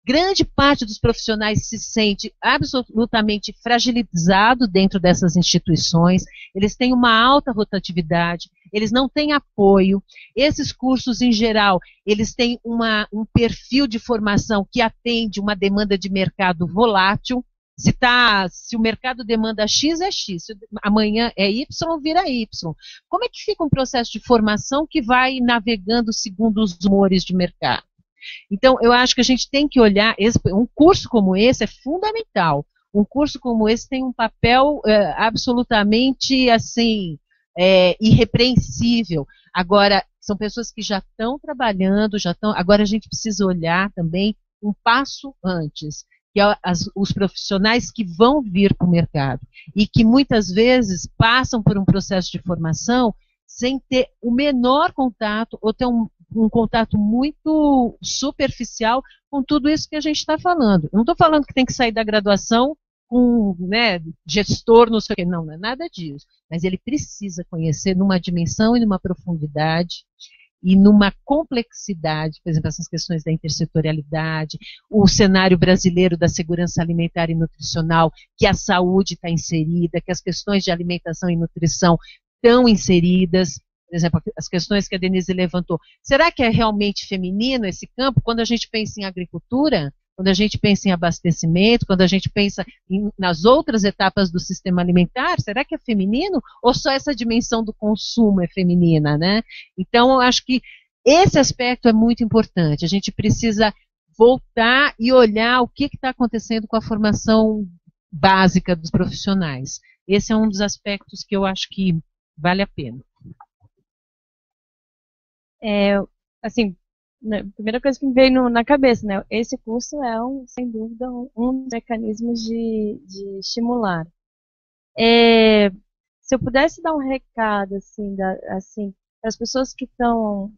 grande parte dos profissionais se sente absolutamente fragilizado dentro dessas instituições, eles têm uma alta rotatividade, eles não têm apoio, esses cursos em geral, eles têm um perfil de formação que atende uma demanda de mercado volátil, se o mercado demanda X, é X, se amanhã é Y, vira Y. Como é que fica um processo de formação que vai navegando segundo os humores de mercado? Então, eu acho que a gente tem que olhar, um curso como esse é fundamental. Um curso como esse tem um papel absolutamente, assim, irrepreensível. Agora, são pessoas que já estão trabalhando, agora a gente precisa olhar também um passo antes, que é os profissionais que vão vir para o mercado e que muitas vezes passam por um processo de formação sem ter o menor contato ou ter um contato muito superficial com tudo isso que a gente está falando. Eu não estou falando que tem que sair da graduação com, né, gestor, não sei o quê, não é nada disso. Mas ele precisa conhecer numa dimensão e numa profundidade e numa complexidade, por exemplo, essas questões da intersetorialidade, o cenário brasileiro da segurança alimentar e nutricional, que a saúde está inserida, que as questões de alimentação e nutrição estão inseridas. Por exemplo, as questões que a Denise levantou. Será que é realmente feminino esse campo? Quando a gente pensa em agricultura, quando a gente pensa em abastecimento, quando a gente pensa nas outras etapas do sistema alimentar, será que é feminino? Ou só essa dimensão do consumo é feminina, né? Então, eu acho que esse aspecto é muito importante. A gente precisa voltar e olhar o que está acontecendo com a formação básica dos profissionais. Esse é um dos aspectos que eu acho que vale a pena. Assim, né, a primeira coisa que me veio na cabeça, né? Esse curso é, sem dúvida, um dos mecanismos de estimular. Se eu pudesse dar um recado, assim, para as pessoas que estão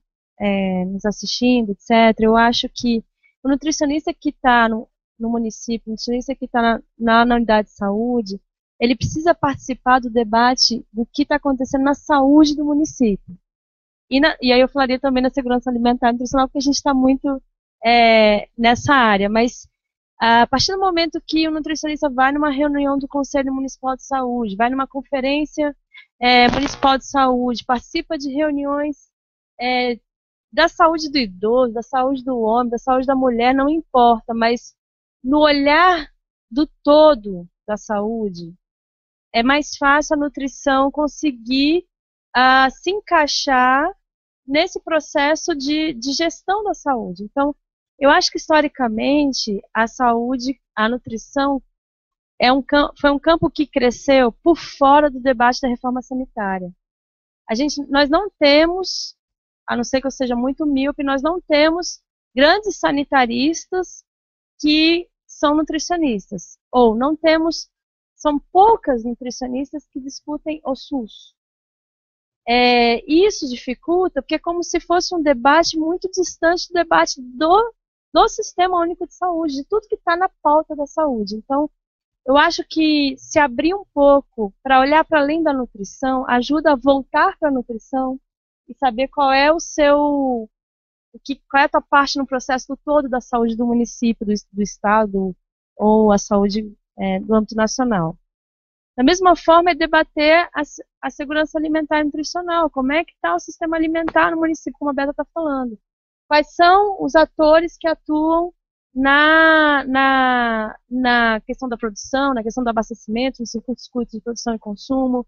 nos assistindo, etc., eu acho que o nutricionista que está no município, o nutricionista que está na unidade de saúde, ele precisa participar do debate do que está acontecendo na saúde do município. E aí eu falaria também na segurança alimentar e nutricional, porque a gente está muito nessa área, mas a partir do momento que o nutricionista vai numa reunião do Conselho Municipal de Saúde, vai numa conferência municipal de saúde, participa de reuniões da saúde do idoso, da saúde do homem, da saúde da mulher, não importa, mas no olhar do todo da saúde, é mais fácil a nutrição conseguir se encaixar nesse processo de gestão da saúde. Então, eu acho que historicamente a saúde, a nutrição, foi um campo que cresceu por fora do debate da reforma sanitária. Nós não temos, a não ser que eu seja muito míope, nós não temos grandes sanitaristas que são nutricionistas. Ou não temos, são poucas nutricionistas que discutem o SUS. Isso dificulta, porque é como se fosse um debate muito distante do debate do Sistema Único de Saúde, de tudo que está na pauta da saúde. Então, eu acho que se abrir um pouco para olhar para além da nutrição, ajuda a voltar para a nutrição e saber qual é qual é a tua parte no processo do todo da saúde do município, do estado, ou a saúde do âmbito nacional. Da mesma forma, é debater a segurança alimentar e nutricional. Como é que está o sistema alimentar no município, como a Beta está falando? Quais são os atores que atuam na questão da produção, na questão do abastecimento, no circuito de produção e consumo,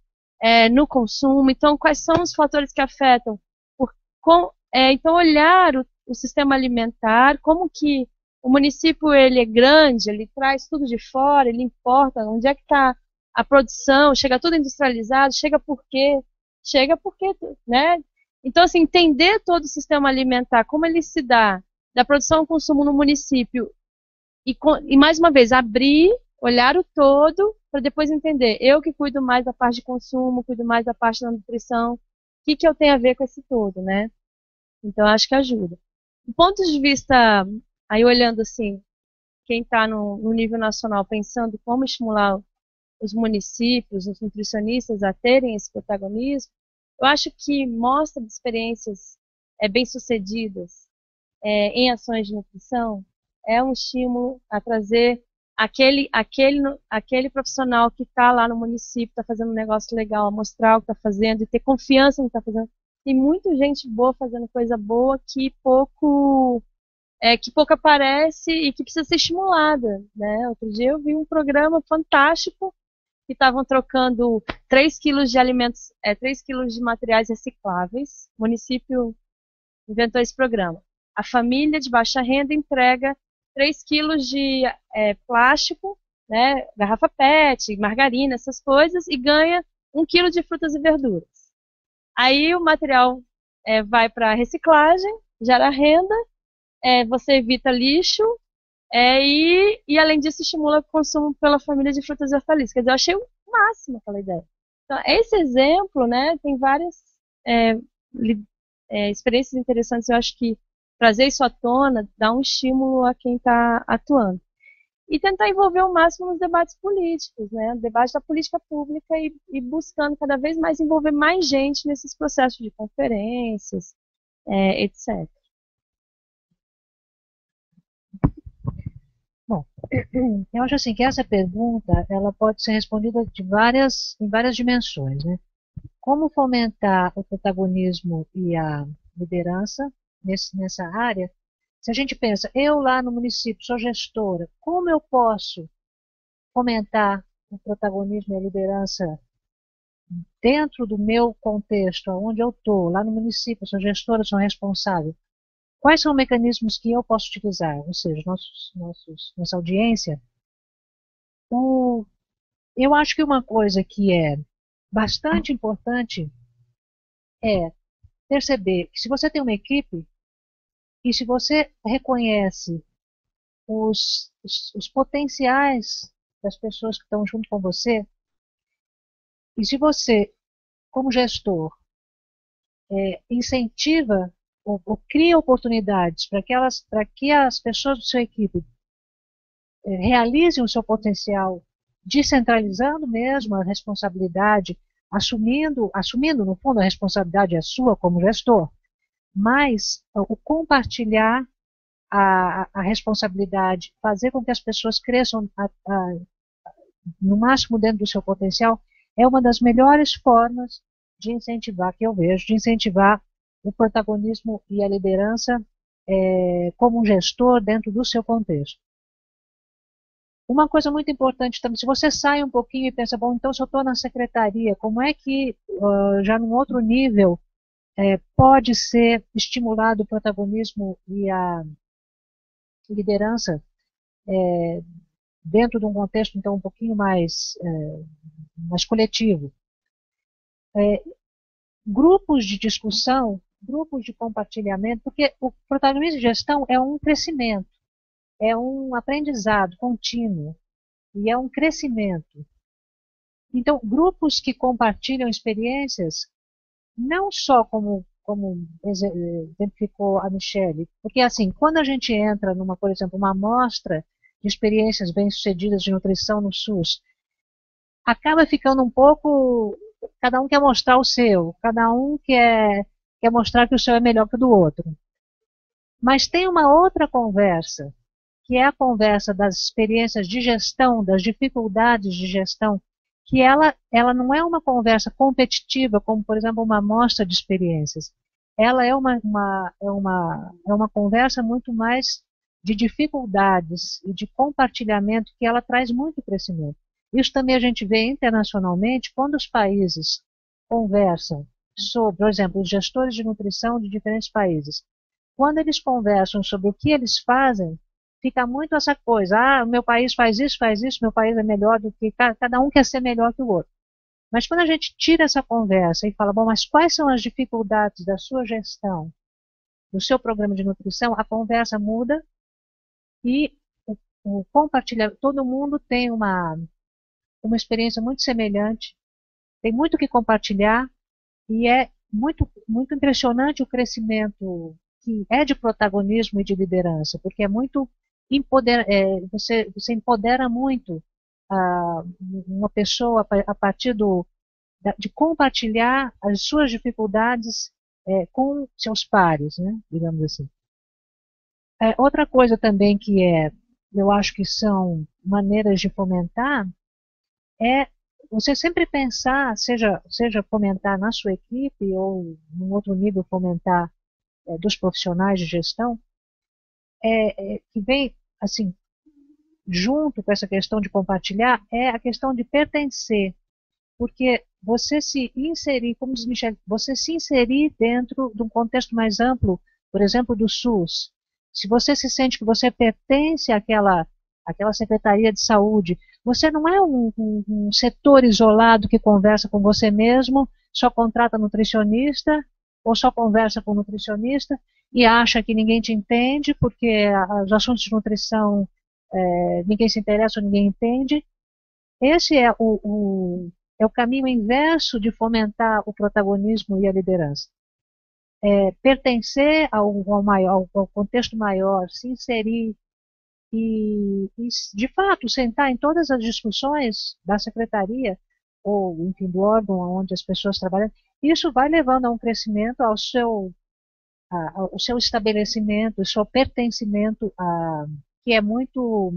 no consumo? Então, quais são os fatores que afetam? Então, olhar o sistema alimentar, como que O município, ele é grande, ele traz tudo de fora, ele importa onde é que está a produção, chega tudo industrializado, chega por quê? Chega porque, né? Então, assim, entender todo o sistema alimentar, como ele se dá, da produção ao consumo no município, e mais uma vez, abrir, olhar o todo, para depois entender, eu que cuido mais da parte de consumo, cuido mais da parte da nutrição, o que eu tenho a ver com esse todo, né? Então, acho que ajuda. Do ponto de vista, aí olhando assim, quem está no nível nacional, pensando como estimular os municípios, os nutricionistas a terem esse protagonismo, eu acho que mostra de experiências bem-sucedidas em ações de nutrição é um estímulo a trazer aquele profissional que está lá no município, está fazendo um negócio legal, a mostrar o que está fazendo e ter confiança no que está fazendo. Tem muita gente boa fazendo coisa boa que pouco aparece e que precisa ser estimulada, né? Outro dia eu vi um programa fantástico que estavam trocando 3 quilos de alimentos, 3 quilos de materiais recicláveis. O município inventou esse programa. A família de baixa renda entrega 3 quilos de plástico, né, garrafa PET, margarina, essas coisas, e ganha 1 quilo de frutas e verduras. Aí o material vai para reciclagem, gera renda, você evita lixo, e além disso estimula o consumo pela família de frutas e hortaliças. Quer dizer, eu achei o máximo aquela ideia. Então, esse exemplo, né, tem várias experiências interessantes. Eu acho que trazer isso à tona dá um estímulo a quem está atuando. E tentar envolver o máximo nos debates políticos, né, debate da política pública e buscando cada vez mais envolver mais gente nesses processos de conferências, etc. Bom, eu acho assim que essa pergunta ela pode ser respondida em várias dimensões, né? Como fomentar o protagonismo e a liderança nessa área? Se a gente pensa, eu lá no município sou gestora, como eu posso fomentar o protagonismo e a liderança dentro do meu contexto, onde eu estou, lá no município, sou gestora, sou responsável? Quais são os mecanismos que eu posso utilizar? Ou seja, nossa audiência. Eu acho que uma coisa que é bastante importante é perceber que se você tem uma equipe e se você reconhece os potenciais das pessoas que estão junto com você, e se você, como gestor, incentiva ou cria oportunidades para que as pessoas da sua equipe realizem o seu potencial, descentralizando mesmo a responsabilidade, assumindo no fundo a responsabilidade é sua como gestor, mas o compartilhar a responsabilidade, fazer com que as pessoas cresçam no máximo dentro do seu potencial, é uma das melhores formas de incentivar, que eu vejo, de incentivar o protagonismo e a liderança como um gestor dentro do seu contexto. Uma coisa muito importante também, se você sai um pouquinho e pensa, bom, então se eu estou na secretaria, como é que já num outro nível pode ser estimulado o protagonismo e a liderança dentro de um contexto então um pouquinho mais coletivo? Grupos de discussão, grupos de compartilhamento, porque o protagonismo de gestão é um crescimento, é um aprendizado contínuo e é um crescimento. Então, grupos que compartilham experiências, não só como exemplificou a Michele, porque assim, quando a gente entra por exemplo, uma amostra de experiências bem-sucedidas de nutrição no SUS, acaba ficando um pouco, cada um quer mostrar o seu, cada um quer mostrar que o seu é melhor que o do outro. Mas tem uma outra conversa, que é a conversa das experiências de gestão, das dificuldades de gestão, que ela não é uma conversa competitiva, como, por exemplo, uma amostra de experiências. Ela é uma conversa muito mais de dificuldades e de compartilhamento, que ela traz muito crescimento. Isso também a gente vê internacionalmente, quando os países conversam sobre, por exemplo, os gestores de nutrição de diferentes países, quando eles conversam sobre o que eles fazem, fica muito essa coisa, o meu país faz isso, meu país é melhor do que... Cada um quer ser melhor que o outro. Mas quando a gente tira essa conversa e fala, bom, mas quais são as dificuldades da sua gestão, do seu programa de nutrição, a conversa muda e o compartilhamento, todo mundo tem uma experiência muito semelhante, tem muito o que compartilhar e é muito, muito impressionante o crescimento que é de protagonismo e de liderança, porque é muito você empodera muito uma pessoa a partir de compartilhar as suas dificuldades com seus pares, né, digamos assim. Outra coisa também que eu acho que são maneiras de fomentar é você sempre pensar, seja fomentar na sua equipe ou num outro nível fomentar dos profissionais de gestão, que vem assim junto com essa questão de compartilhar, é a questão de pertencer, porque você se inserir, como diz Michel, você se inserir dentro de um contexto mais amplo, por exemplo, do SUS. Se você se sente que você pertence àquela Secretaria de Saúde, você não é um setor isolado que conversa com você mesmo, só contrata nutricionista, ou só conversa com nutricionista, e acha que ninguém te entende, porque os assuntos de nutrição ninguém se interessa ou ninguém entende. Esse é o caminho inverso de fomentar o protagonismo e a liderança. Pertencer ao contexto maior, se inserir e, de fato, sentar em todas as discussões da secretaria ou, enfim, do órgão onde as pessoas trabalham. Isso vai levando a um crescimento ao seu estabelecimento, ao seu pertencimento, que é muito,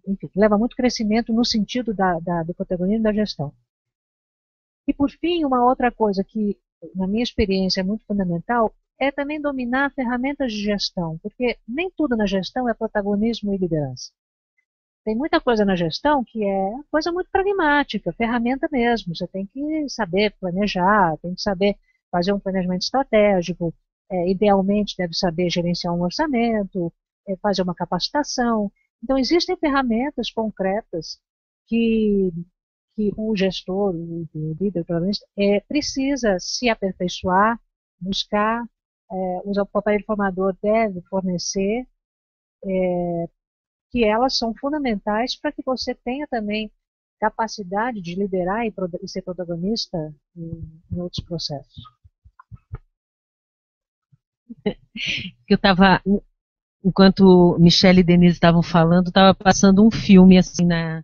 enfim, leva muito crescimento no sentido do protagonismo da gestão. E, por fim, uma outra coisa que, na minha experiência, é muito fundamental, é também dominar ferramentas de gestão, porque nem tudo na gestão é protagonismo e liderança. Tem muita coisa na gestão que é coisa muito pragmática, ferramenta mesmo. Você tem que saber planejar, tem que saber fazer um planejamento estratégico, idealmente deve saber gerenciar um orçamento, fazer uma capacitação. Então, existem ferramentas concretas que o gestor, o líder, precisa se aperfeiçoar, buscar, o aparelho formador deve fornecer, que elas são fundamentais para que você tenha também capacidade de liderar e ser protagonista em outros processos. Eu estava, enquanto Michel e Denise estavam falando, estava passando um filme assim na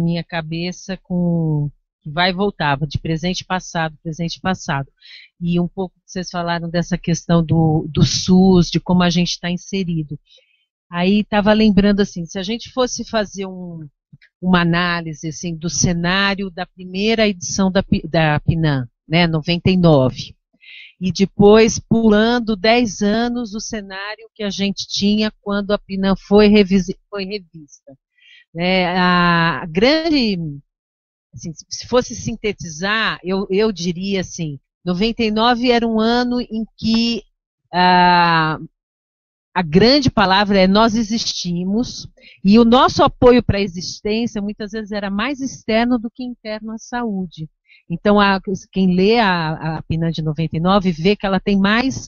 minha cabeça que vai e voltava, de presente e passado. E um pouco vocês falaram dessa questão do SUS, de como a gente está inserido. Aí estava lembrando assim, se a gente fosse fazer uma análise assim, do cenário da primeira edição da PNAM, né, 99, e depois pulando 10 anos o cenário que a gente tinha quando a PNAM foi revista. A grande, assim, se fosse sintetizar, eu diria assim, 99 era um ano em que a grande palavra é nós existimos, e o nosso apoio para a existência muitas vezes era mais externo do que interno à saúde. Então, quem lê a PNAM de 99 vê que ela tem mais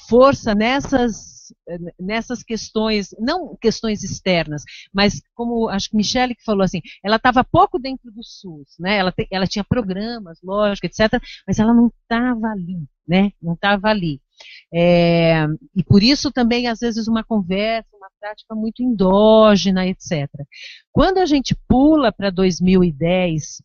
força nessas questões, não questões externas, mas como acho que Michele que falou assim, ela estava pouco dentro do SUS, né? Ela tinha programas, lógico, etc., mas ela não estava ali, né? Não estava ali. E por isso também, às vezes, uma conversa, uma prática muito endógena, etc. Quando a gente pula para 2010,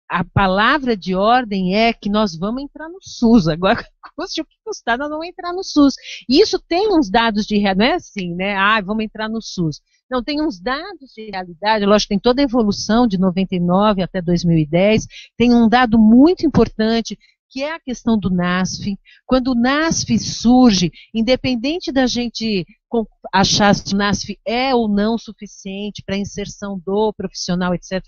a palavra de ordem é que nós vamos entrar no SUS. Agora, custe o que custar, nós vamos entrar no SUS. E isso tem uns dados de realidade, não é assim, né? Vamos entrar no SUS. Não, tem uns dados de realidade, lógico, tem toda a evolução de 99 até 2010, tem um dado muito importante, que é a questão do NASF. Quando o NASF surge, independente da gente achar se o NASF é ou não suficiente para a inserção do profissional, etc.,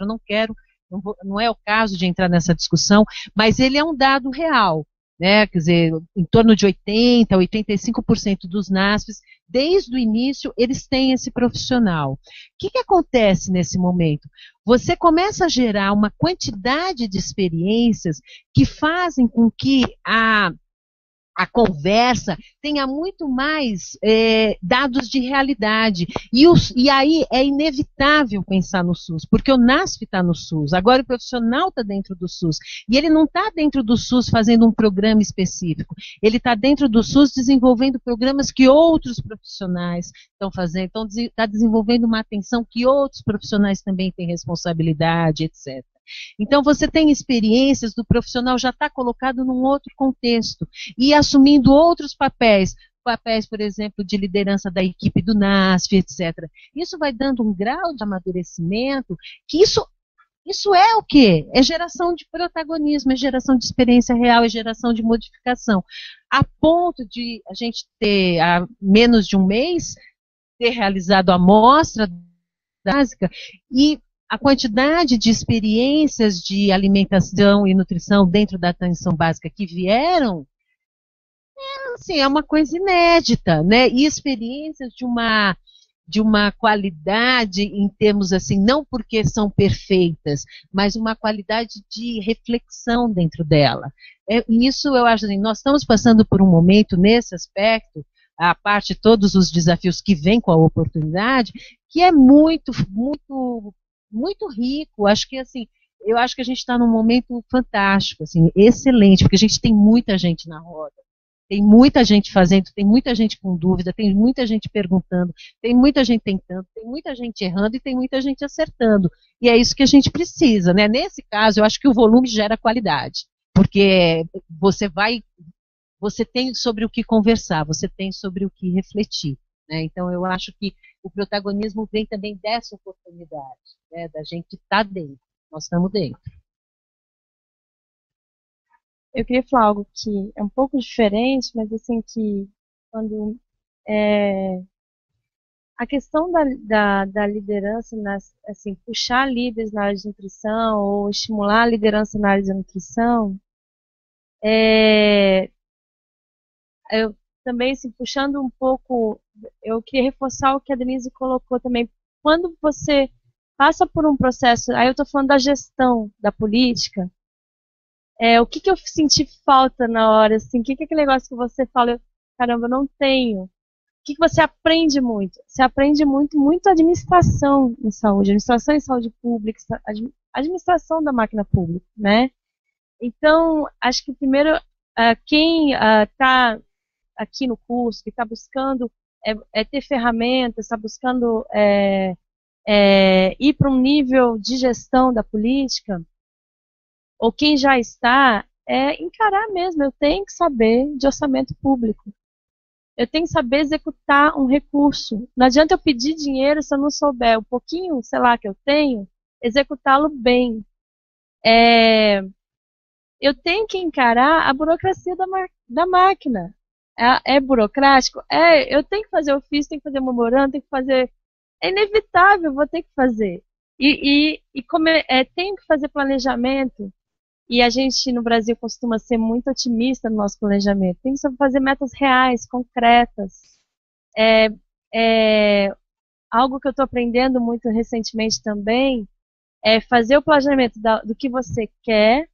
não é o caso de entrar nessa discussão, mas ele é um dado real. né? Quer dizer, em torno de 80%, 85% dos NASFs, desde o início, eles têm esse profissional. O que acontece nesse momento? Você começa a gerar uma quantidade de experiências que fazem com que a conversa tenha muito mais dados de realidade. E aí é inevitável pensar no SUS, porque o NASF está no SUS, agora o profissional está dentro do SUS, e ele não está dentro do SUS fazendo um programa específico, ele está dentro do SUS desenvolvendo programas que outros profissionais estão fazendo, está desenvolvendo uma atenção que outros profissionais também têm responsabilidade, etc. Então, você tem experiências do profissional já está colocado num outro contexto e assumindo outros papéis, por exemplo, de liderança da equipe do NASF, etc. Isso vai dando um grau de amadurecimento que isso é o quê? É geração de protagonismo, é geração de experiência real, é geração de modificação. A ponto de a gente ter, há menos de um mês, ter realizado a amostra básica e a quantidade de experiências de alimentação e nutrição dentro da atenção básica que vieram, assim, é uma coisa inédita, né? E experiências de uma qualidade em termos assim, não porque são perfeitas, mas uma qualidade de reflexão dentro dela. Isso eu acho assim, nós estamos passando por um momento nesse aspecto, a parte de todos os desafios que vêm com a oportunidade, que é muito rico. Eu acho que a gente está num momento fantástico, assim, excelente, porque a gente tem muita gente na roda, tem muita gente fazendo, tem muita gente com dúvida, tem muita gente perguntando, tem muita gente tentando, tem muita gente errando e tem muita gente acertando. E é isso que a gente precisa, né? Nesse caso, eu acho que o volume gera qualidade, porque você tem sobre o que conversar, você tem sobre o que refletir, né? Então, eu acho que o protagonismo vem também dessa oportunidade, né, da gente estar dentro. Nós estamos dentro. Eu queria falar algo que é um pouco diferente, mas assim que quando a questão da liderança, assim, puxar líderes na área de nutrição ou estimular a liderança na área de nutrição, eu também, assim, puxando um pouco, eu queria reforçar o que a Denise colocou também. Quando você passa por um processo, aí eu estou falando da gestão da política, o que eu senti falta na hora, assim, o que é aquele negócio que você fala, caramba, eu não tenho. O que você aprende muito? Você aprende muito administração em saúde, administração em saúde pública, administração da máquina pública, né? Então, acho que primeiro, quem está aqui no curso, que está buscando ter ferramentas, está buscando ir para um nível de gestão da política, ou quem já está, encarar mesmo, eu tenho que saber de orçamento público. Eu tenho que saber executar um recurso. Não adianta eu pedir dinheiro se eu não souber um pouquinho, sei lá, que eu tenho, executá-lo bem. Eu tenho que encarar a burocracia da máquina. É burocrático? Eu tenho que fazer ofício, tenho que fazer memorando, tenho que fazer... É inevitável, vou ter que fazer. Tenho que fazer planejamento. E a gente, no Brasil, costuma ser muito otimista no nosso planejamento. Tem que fazer metas reais, concretas. Algo que eu estou aprendendo muito recentemente também é fazer o planejamento do que você quer,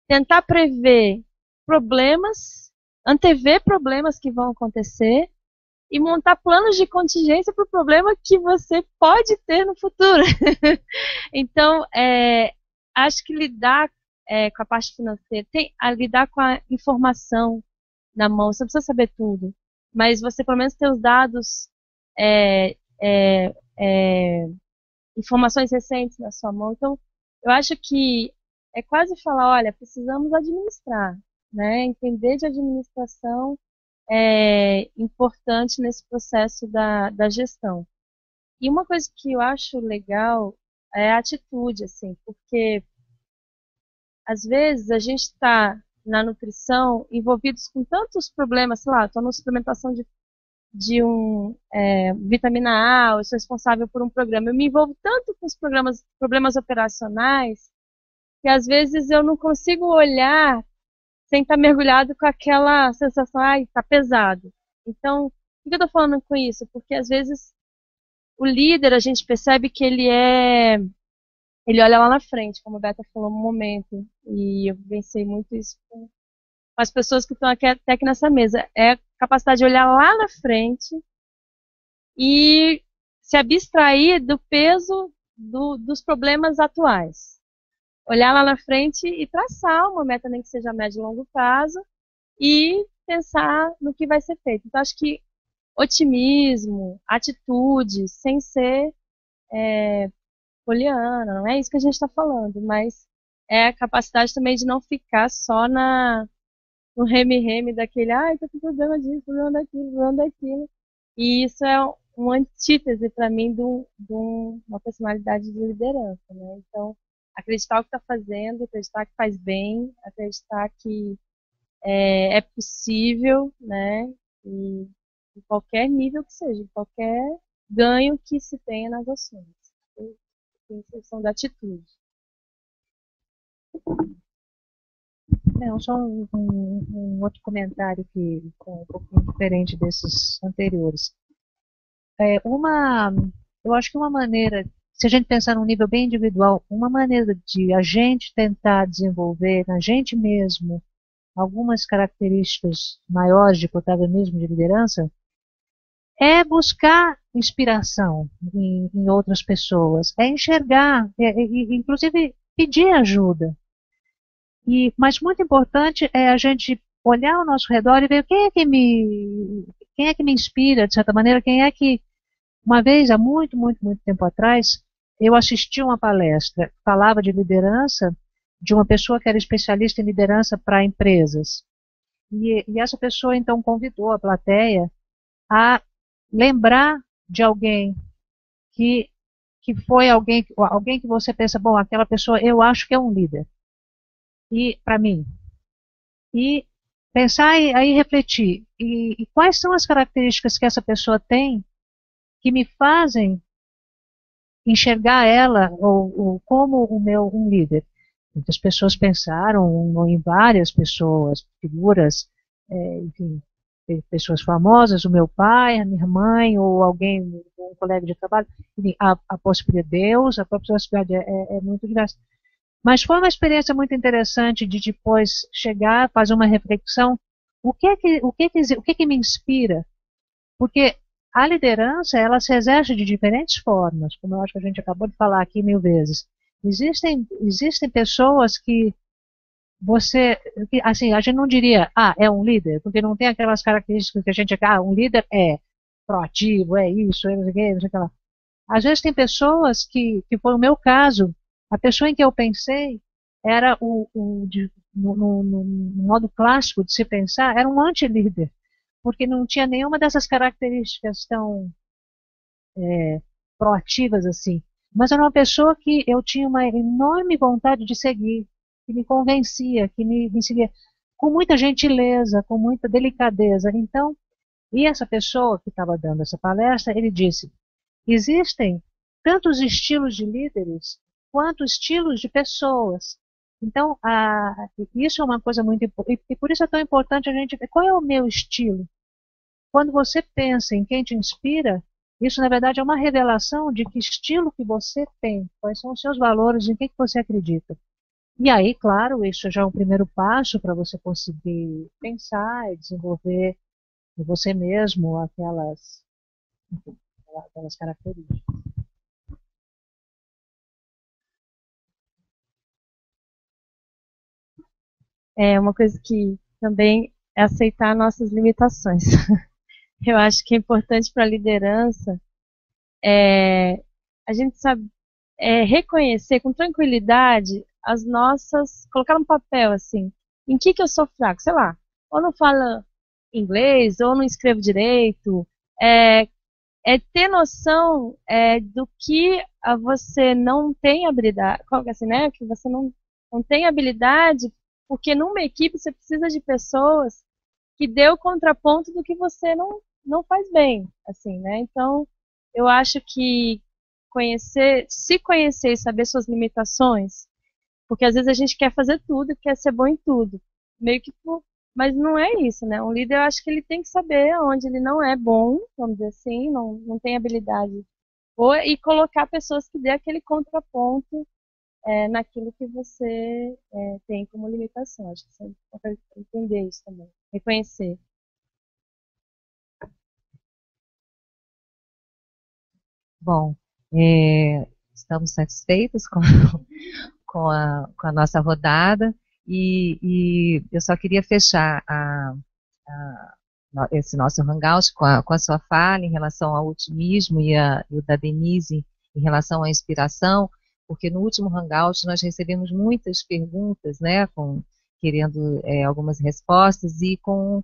tentar prever problemas, antever problemas que vão acontecer e montar planos de contingência para o problema que você pode ter no futuro. Então, acho que lidar com a parte financeira, lidar com a informação na mão, você não precisa saber tudo, mas você pelo menos ter os dados, informações recentes na sua mão. Então, eu acho que é quase falar, olha, precisamos administrar, né? Entender de administração é importante nesse processo da gestão. E uma coisa que eu acho legal é a atitude, assim, porque às vezes a gente está na nutrição envolvidos com tantos problemas, sei lá, estou na suplementação de vitamina A, eu sou responsável por um programa. Eu me envolvo tanto com os problemas operacionais, que às vezes eu não consigo olhar sem estar mergulhado com aquela sensação, ai, tá pesado. Então, por que eu tô falando com isso? Porque às vezes o líder, a gente percebe que ele olha lá na frente, como a Beta falou no momento, e eu pensei muito isso com as pessoas que estão até aqui nessa mesa, é a capacidade de olhar lá na frente e se abstrair do peso dos problemas atuais. Olhar lá na frente e traçar uma meta, nem que seja a médio e longo prazo, e pensar no que vai ser feito. Então, acho que otimismo, atitude, sem ser poliana, não é isso que a gente está falando, mas é a capacidade também de não ficar só no reme-reme daquele, ai, tô com problema disso, problema daquilo, problema daquilo. E isso é uma antítese para mim de uma personalidade de liderança, né? Então, acreditar o que está fazendo, acreditar que faz bem, acreditar que é possível, né? E em qualquer nível que seja, em qualquer ganho que se tenha nas ações. Tem questão da atitude. Não, só um outro comentário que é um pouquinho diferente desses anteriores. Eu acho que uma maneira, se a gente pensar num nível bem individual, uma maneira de a gente tentar desenvolver na gente mesmo algumas características maiores de protagonismo, de liderança, é buscar inspiração em outras pessoas, é enxergar, inclusive pedir ajuda. Mas muito importante é a gente olhar ao nosso redor e ver quem é que me inspira, de certa maneira, quem é que, uma vez, há muito, muito, muito tempo atrás, eu assisti uma palestra que falava de liderança de uma pessoa que era especialista em liderança para empresas. E essa pessoa, então, convidou a plateia a lembrar de alguém que foi alguém que você pensa, bom, aquela pessoa eu acho que é um líder. E para mim. E pensar e aí refletir. E quais são as características que essa pessoa tem que me fazem enxergar ela ou como um líder? Muitas pessoas pensaram em várias pessoas, figuras, enfim, pessoas famosas, o meu pai, a minha mãe, ou alguém, um colega de trabalho, enfim, a possibilidade de Deus, a própria possibilidade é muito diversa. Mas foi uma experiência muito interessante de depois chegar, fazer uma reflexão, o que me inspira? Porque a liderança, ela se exerce de diferentes formas, como eu acho que a gente acabou de falar aqui 1000 vezes. Existem pessoas que assim, a gente não diria, é um líder, porque não tem aquelas características que a gente, um líder é proativo, é isso, é não sei o que, não sei o que lá. Às vezes tem pessoas que foi o meu caso, a pessoa em que eu pensei era no modo clássico de se pensar, era um anti-líder, porque não tinha nenhuma dessas características tão proativas assim. Mas era uma pessoa que eu tinha uma enorme vontade de seguir, que me convencia, que me seguia com muita gentileza, com muita delicadeza. Então, e essa pessoa que estava dando essa palestra, ele disse, existem tantos estilos de líderes quanto estilos de pessoas. Então, isso é uma coisa muito importante, e por isso é tão importante a gente ver qual é o meu estilo. Quando você pensa em quem te inspira, isso na verdade é uma revelação de que estilo que você tem, quais são os seus valores, em que você acredita. E aí, claro, isso já é um primeiro passo para você conseguir pensar e desenvolver em você mesmo aquelas características. É uma coisa que também é aceitar nossas limitações. Eu acho que é importante para a liderança a gente sabe reconhecer com tranquilidade as nossas, colocar no papel assim, em que eu sou fraco, sei lá, ou não falo inglês, ou não escrevo direito, ter noção do que você não tem habilidade, assim, né, que você não tem habilidade, porque numa equipe você precisa de pessoas que dê o contraponto do que você não faz bem, assim, né? Então, eu acho que se conhecer e saber suas limitações, porque às vezes a gente quer fazer tudo, quer ser bom em tudo, meio que mas não é isso, né? Um líder, eu acho que ele tem que saber onde ele não é bom, vamos dizer assim, não tem habilidade. E colocar pessoas que dê aquele contraponto naquilo que você tem como limitação. Acho que você consegue entender isso também, reconhecer. Bom, estamos satisfeitos com a nossa rodada e eu só queria fechar esse nosso hangout com a sua fala em relação ao otimismo e o da Denise em relação à inspiração, porque no último hangout nós recebemos muitas perguntas, né, querendo algumas respostas e com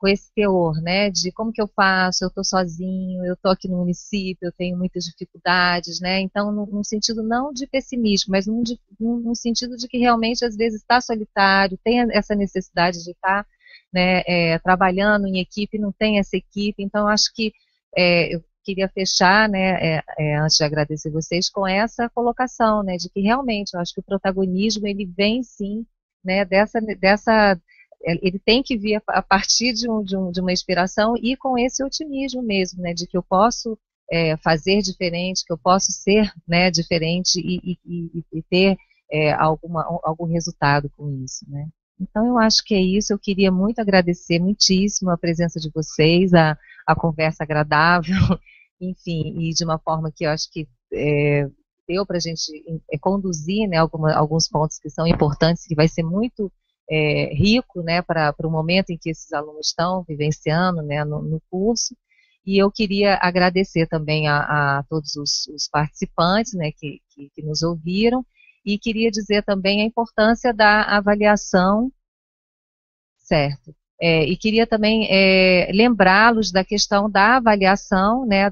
esse teor, né, de como que eu faço, eu estou sozinho, eu estou aqui no município, eu tenho muitas dificuldades, né, então num sentido não de pessimismo, mas num sentido de que realmente às vezes está solitário, tem essa necessidade de estar, né, trabalhando em equipe, não tem essa equipe, então acho que eu queria fechar, né, antes de agradecer vocês, com essa colocação, né, de que realmente eu acho que o protagonismo ele vem sim, né, ele tem que vir a partir de uma inspiração e com esse otimismo mesmo, né, de que eu posso fazer diferente, que eu posso ser, né, diferente e ter algum resultado com isso, né. Então eu acho que é isso, eu queria muito agradecer muitíssimo a presença de vocês, a conversa agradável, enfim, e de uma forma que eu acho que deu para a gente conduzir, né, alguns pontos que são importantes, que vai ser muito rico, né, para o momento em que esses alunos estão vivenciando, né, no curso. E eu queria agradecer também a todos os participantes, né, que nos ouviram, e queria dizer também a importância da avaliação, certo? E queria também lembrá-los da questão da avaliação, né,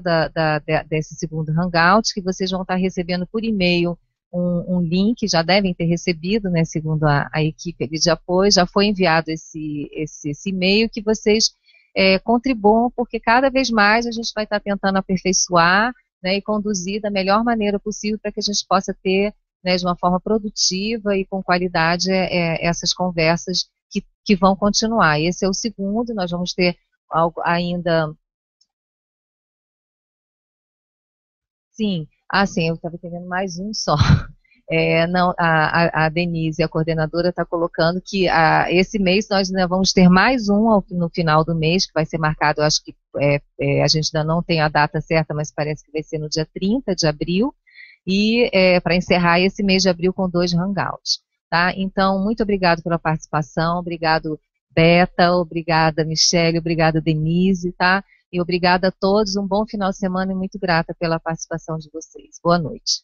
desse segundo Hangout, que vocês vão estar recebendo por e-mail um link, já devem ter recebido, né, segundo a equipe de apoio, já foi enviado esse e-mail, que vocês contribuam, porque cada vez mais a gente vai estar tentando aperfeiçoar, né, e conduzir da melhor maneira possível para que a gente possa ter, né, de uma forma produtiva e com qualidade essas conversas que vão continuar. Esse é o segundo, nós vamos ter algo ainda... Sim, sim, eu estava entendendo mais um só. Não, a Denise, a coordenadora, está colocando que esse mês nós ainda vamos ter mais um no final do mês, que vai ser marcado, eu acho que a gente ainda não tem a data certa, mas parece que vai ser no dia 30 de abril, e para encerrar esse mês de abril com 2 hangouts. Tá? Então, muito obrigado pela participação, obrigado Beta, obrigada Michele, obrigada Denise, tá? E obrigada a todos, um bom final de semana e muito grata pela participação de vocês. Boa noite.